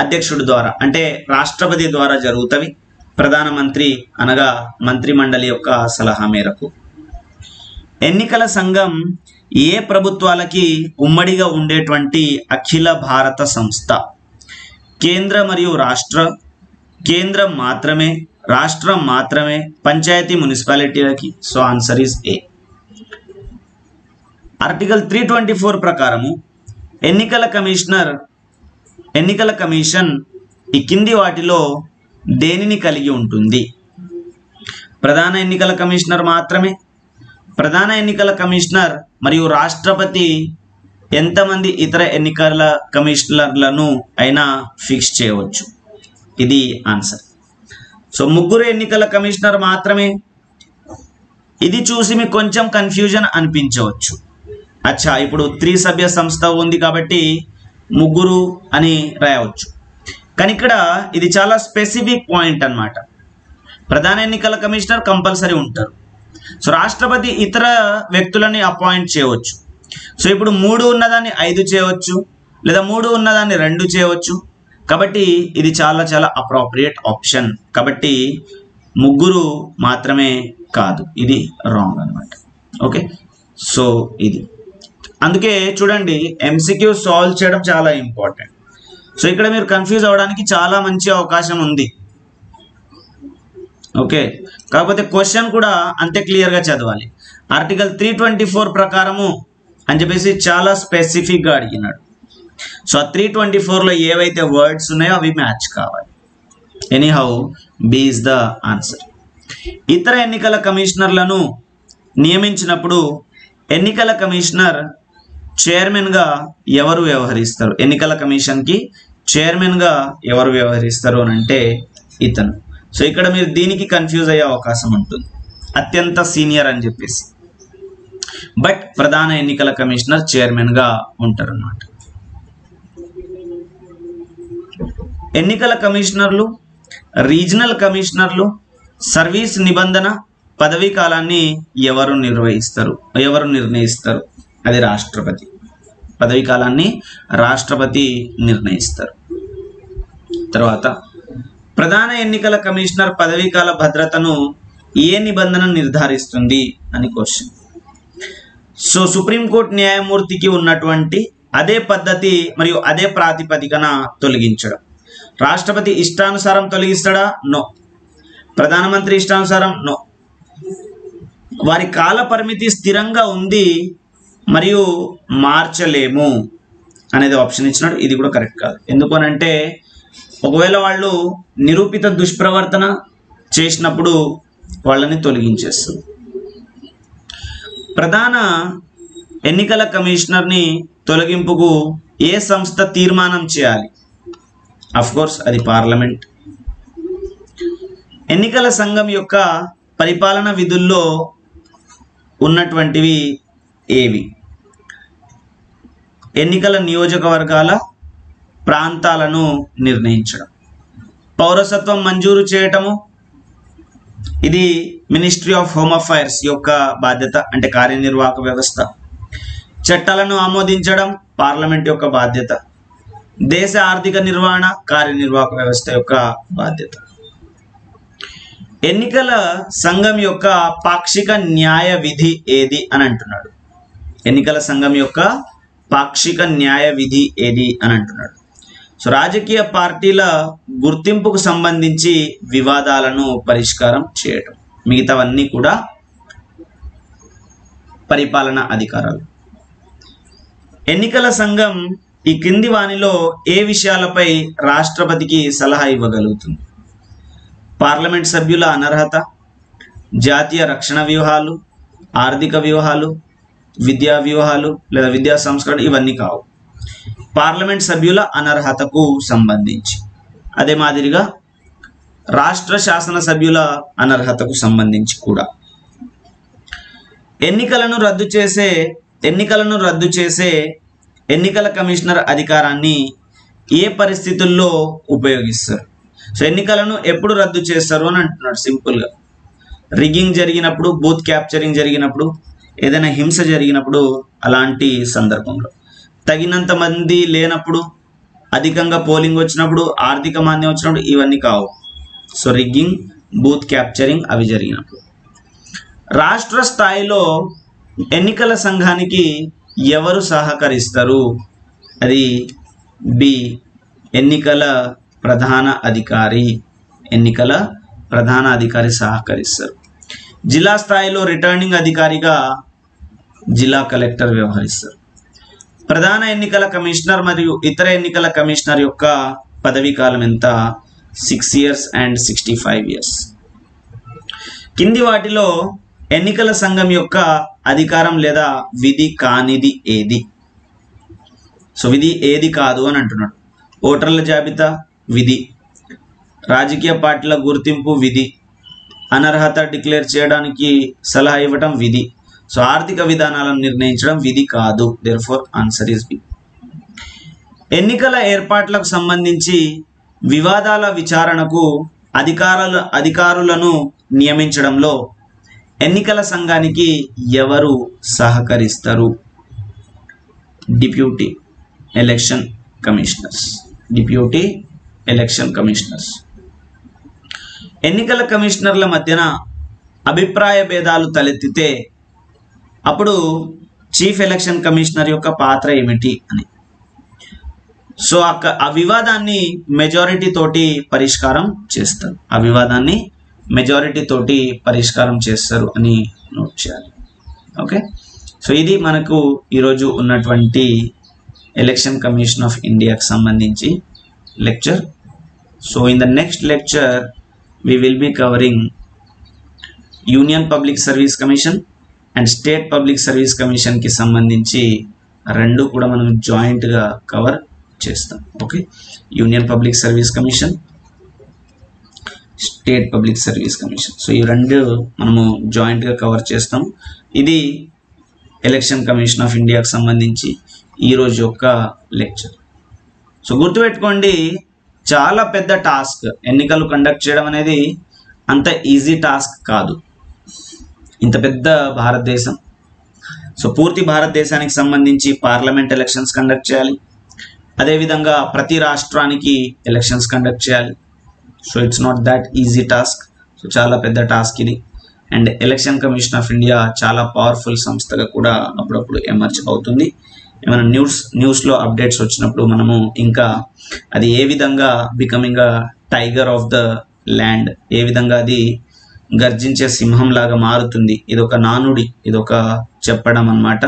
అధ్యక్షుడి ద్వారా అంటే రాష్ట్రపతి ద్వారా జరుగుతవి. ప్రధానమంత్రి అనగా మంత్రిమండలి యొక్క సలహా మేరకు. ఎన్నికల సంఘం ఏ ప్రభుత్వాలకి ఉమ్మడిగా ఉండేటువంటి అఖిల భారత సంస్థ. కేంద్ర మరియు రాష్ట్ర, కేంద్రం మాత్రమే, రాష్ట్రం మాత్రమే, పంచాయతీ మున్సిపాలిటీలకి. So answer is A. Article 324 ప్రకారము ఎన్నికల కమిషన్ ఈ కింది వాటిలో దేనిని కలిగి ఉంటుంది? ప్రధాన ఎన్నికల కమిషనర్ మాత్రమే. ప్రధాన ఎన్నికల కమిషనర్ మరియు రాష్ట్రపతి ఎంతమంది ఇతర ఎన్నికల కమిషనర్లను అయినా ఫిక్స్ చేయవచ్చు. ఇది ఆన్సర్. సో ముగ్గురు ఎన్నికల కమిషనర్ మాత్రమే. ఇది చూసి మీకు కొంచెం కన్ఫ్యూజన్ అనిపించవచ్చు. అచ్చా, ఇప్పుడు 3 సభ్య సంస్థ ఉంది కాబట్టి ముగ్గురు అని రాయవచ్చు. కానీ ఇక్కడ ఇది చాలా స్పెసిఫిక్ పాయింట్ అన్నమాట. ప్రధాన ఎన్నికల కమిషనర్ కంపల్సరీ ఉంటారు. సో రాష్ట్రపతి ఇతర వ్యక్తులని అపాయింట్ చేయవచ్చు. సో ఇప్పుడు 3 ఉన్నదాన్ని 5 చేయవచ్చు, లేదా 3 ఉన్నదాన్ని 2 చేయవచ్చు. కాబట్టి ఇది చాలా చాలా అప్రోప్రియేట్ ఆప్షన్. కాబట్టి ముగ్గురు మాత్రమే కాదు, ఇది రాంగ్ అనమాట. ఓకే, సో ఇది అందుకే చూడండి ఎంసీక్యూ సాల్వ్ చేయడం చాలా ఇంపార్టెంట్. సో ఇక్కడ మీరు కన్ఫ్యూజ్ అవ్వడానికి చాలా మంచి అవకాశం ఉంది. ఓకే, కాకపోతే క్వశ్చన్ కూడా అంతే క్లియర్గా చదవాలి. ఆర్టికల్ 324 ప్రకారము అని చెప్పేసి చాలా స్పెసిఫిక్గా అడిగినాడు. సో ఆ 324లో ఏవైతే వర్డ్స్ ఉన్నాయో అవి మ్యాచ్ కావాలి. Anyhow B is the answer. ఇతర ఎన్నికల కమిషనర్లను నియమించినప్పుడు ఎన్నికల కమిషనర్ చైర్మన్గా ఎవరు వ్యవహరిస్తారు? ఎన్నికల కమిషన్కి చైర్మన్గా ఎవరు వ్యవహరిస్తారు అని అంటే ఇతను. సో ఇక్కడ మీరు దీనికి కన్ఫ్యూజ్ అయ్యే అవకాశం ఉంటుంది, అత్యంత సీనియర్ అని చెప్పేసి. బట్ ప్రధాన ఎన్నికల కమిషనర్ చైర్మన్గా ఉంటారు అన్నమాట. ఎన్నికల కమిషనర్లు, రీజనల్ కమిషనర్లు సర్వీస్ నిబంధన పదవీ కాలాన్ని ఎవరు నిర్ణయిస్తారు? అది రాష్ట్రపతి. పదవీ కాలాన్ని రాష్ట్రపతి నిర్ణయిస్తారు. తర్వాత ప్రధాన ఎన్నికల కమిషనర్ పదవీ కాల భద్రతను ఏ నిబంధన నిర్ధారిస్తుంది అని క్వశ్చన్. సో సుప్రీంకోర్టు న్యాయమూర్తికి ఉన్నటువంటి అదే పద్ధతి మరియు అదే ప్రాతిపదికన తొలగించడం. రాష్ట్రపతి ఇష్టానుసారం తొలగిస్తాడా? నో. ప్రధానమంత్రి ఇష్టానుసారం? నో. వారి కాల పరిమితి స్థిరంగా ఉంది మరియు మార్చలేము అనేది ఆప్షన్ ఇచ్చినాడు. ఇది కూడా కరెక్ట్ కాదు. ఎందుకు అనంటే ఒకవేళ వాళ్ళు నిరూపిత దుష్ప్రవర్తన చేసినప్పుడు వాళ్ళని తొలగించేస్తుంది. ప్రధాన ఎన్నికల కమిషనర్ని తొలగింపుకు ఏ సంస్థ తీర్మానం చేయాలి? కోర్స్ అది పార్లమెంట్. ఎన్నికల సంఘం యొక్క పరిపాలన విధుల్లో ఉన్నటువంటివి ఏవి? ఎన్నికల నియోజకవర్గాల ప్రాంతాలను నిర్ణయించడం, పౌరసత్వం మంజూరు చేయటము, ఇది మినిస్ట్రీ ఆఫ్ హోమ్ అఫైర్స్ యొక్క బాధ్యత, అంటే కార్యనిర్వాహక వ్యవస్థ. చట్టాలను ఆమోదించడం పార్లమెంట్ యొక్క బాధ్యత. దేశ ఆర్థిక నిర్వహణ కార్యనిర్వాహక వ్యవస్థ యొక్క బాధ్యత. ఎన్నికల సంఘం యొక్క పాక్షిక న్యాయ విధి ఏది అని అంటున్నాడు. ఎన్నికల సంఘం యొక్క పాక్షిక న్యాయ విధి ఏది అని అంటున్నాడు. సో రాజకీయ పార్టీల గుర్తింపుకు సంబంధించి వివాదాలను పరిష్కారం చేయటం. మిగతావన్నీ కూడా పరిపాలన అధికారాలు. ఎన్నికల సంఘం ఈ కింది వానిలో ఏ విషయాలపై రాష్ట్రపతికి సలహా ఇవ్వగలుగుతుంది? పార్లమెంట్ సభ్యుల అనర్హత, జాతీయ రక్షణ వ్యూహాలు, ఆర్థిక వ్యూహాలు, విద్యా వ్యూహాలు లేదా విద్యా సంస్కరణ, ఇవన్నీ కావు. పార్లమెంట్ సభ్యుల అనర్హతకు సంబంధించి, అదే మాదిరిగా రాష్ట్ర శాసన సభ్యుల అనర్హతకు సంబంధించి కూడా. ఎన్నికలను రద్దు చేసే ఎన్నికల కమిషనర్ అధికారాన్ని ఏ పరిస్థితుల్లో ఉపయోగిస్తారు? సో ఎన్నికలను ఎప్పుడు రద్దు చేస్తారు అని అంటున్నాడు. సింపుల్గా రిగ్గింగ్ జరిగినప్పుడు, బూత్ క్యాప్చరింగ్ జరిగినప్పుడు, ఏదైనా హింస జరిగినప్పుడు, అలాంటి సందర్భంలో. తగినంత మంది లేనప్పుడు, అధికంగా పోలింగ్ వచ్చినప్పుడు, ఆర్థిక మాంద్యం వచ్చినప్పుడు, ఇవన్నీ కావు. సో రిగ్గింగ్, బూత్ క్యాప్చరింగ్ అవి జరిగినప్పుడు. రాష్ట్ర స్థాయిలో ఎన్నికల సంఘానికి ఎవరు సహకరిస్తారు? అది బి, ఎన్నికల ప్రధాన అధికారి. ఎన్నికల ప్రధాన అధికారి సహకరిస్తారు. జిల్లా స్థాయిలో రిటర్నింగ్ అధికారిగా జిల్లా కలెక్టర్ వ్యవహరిస్తారు. ప్రధాన ఎన్నికల కమిషనర్ మరియు ఇతర ఎన్నికల కమిషనర్ యొక్క పదవీ కాలం ఎంత? 6 years and 65 years. కింది వాటిలో ఎన్నికల సంఘం యొక్క అధికారం లేదా విధి కానిది ఏది? సో విధి ఏది కాదు అని అంటున్నాడు. ఓటర్ల జాబితా విధి, రాజకీయ పార్టీల గుర్తింపు విధి, అనర్హత డిక్లేర్ చేయడానికి సలహా ఇవ్వటం విధి. సో ఆర్థిక విధానాలను నిర్ణయించడం విధి కాదు. Therefore answer is B. ఎన్నికల ఏర్పాట్లకు సంబంధించి వివాదాల విచారణకు అధికారులను నియమించడంలో ఎన్నికల సంఘానికి ఎవరు సహకరిస్తారు? Deputy election commissioners. Deputy election commissioners. ఎన్నికల కమిషనర్ల మధ్యన అభిప్రాయ భేదాలు తలెత్తితే అప్పుడు చీఫ్ ఎలక్షన్ కమిషనర్ యొక్క పాత్ర ఏమిటి అని. సో ఆ వివాదాన్ని మెజారిటీ తోటి పరిష్కారం చేస్తారు. ఆ వివాదాన్ని మెజారిటీ తోటి పరిష్కారం చేస్తారు అని నోట్ చేయాలి. ఓకే, సో ఇది మనకు ఈరోజు ఉన్నటువంటి ఎలక్షన్ కమిషన్ ఆఫ్ ఇండియాకి సంబంధించి lecture. So in the next lecture we will be covering Union Public Service Commission and State Public Service Commission కి సంబంధించి రెండు కూడా మనం జాయింట్ గా కవర్ చేస్తాం. Okay, union public service commission, state public service commission. So ఈ రెండు మనము జాయింట్ గా కవర్ చేస్తాం. ఇది ఎలక్షన్ కమిషన్ ఆఫ్ ఇండియాకి సంబంధించి ఈ రోజు యొక్క లెక్చర్. సో గుర్తుపెట్టుకోండి, చాలా పెద్ద టాస్క్. ఎన్నికలు కండక్ట్ చేయడం అనేది అంత ఈజీ టాస్క్ కాదు. ఇంత పెద్ద భారతదేశం. సో పూర్తి భారతదేశానికి సంబంధించి పార్లమెంట్ ఎలక్షన్స్ కండక్ట్ చేయాలి. అదేవిధంగా ప్రతి రాష్ట్రానికి ఎలక్షన్స్ కండక్ట్ చేయాలి. So it's not that easy task. So చాలా పెద్ద టాస్క్ ఇది. And election commission of India చాలా పవర్ఫుల్ సంస్థగా కూడా అప్పుడప్పుడు ఎమర్జ్ అవుతుంది. ఏమైనా న్యూస్లో అప్డేట్స్ వచ్చినప్పుడు మనము ఇంకా అది ఏ విధంగా becoming a tiger of the land, ఏ విధంగా అది గర్జించే సింహం లాగా మారుతుంది. ఇదొక నానుడి, ఇదొక చెప్పడం అన్నమాట.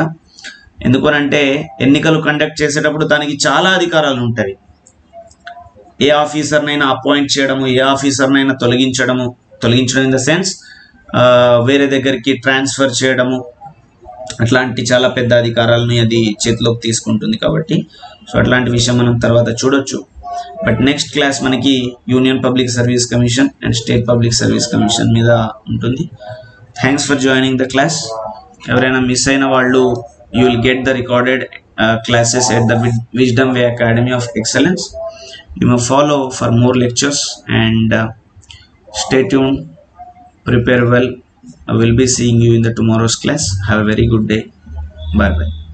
ఎందుకనంటే ఎన్నికలు కండక్ట్ చేసేటప్పుడు దానికి చాలా అధికారాలు ఉంటాయి. ఏ ఆఫీసర్నైనా అపాయింట్ చేయడము, ఏ ఆఫీసర్నైనా తొలగించడం ఇన్ ద సెన్స్ వేరే దగ్గరికి ట్రాన్స్ఫర్ చేయడము, అట్లాంటి చాలా పెద్ద అధికారాలను అది చేతిలోకి తీసుకుంటుంది. కాబట్టి సో అట్లాంటి విషయం మనం తర్వాత చూడొచ్చు. బట్ నెక్స్ట్ క్లాస్ మనకి union public service commission and state public service commission మీద ఉంటుంది. Thanks for joining the class. ఎవరైనా మిస్ అయిన వాళ్ళు you will get the recorded classes at the Wisdom Way Academy of Excellence. You may follow for more lectures and stay tuned, prepare well. I will be seeing you in the tomorrow's class. Have a very good day. Bye bye.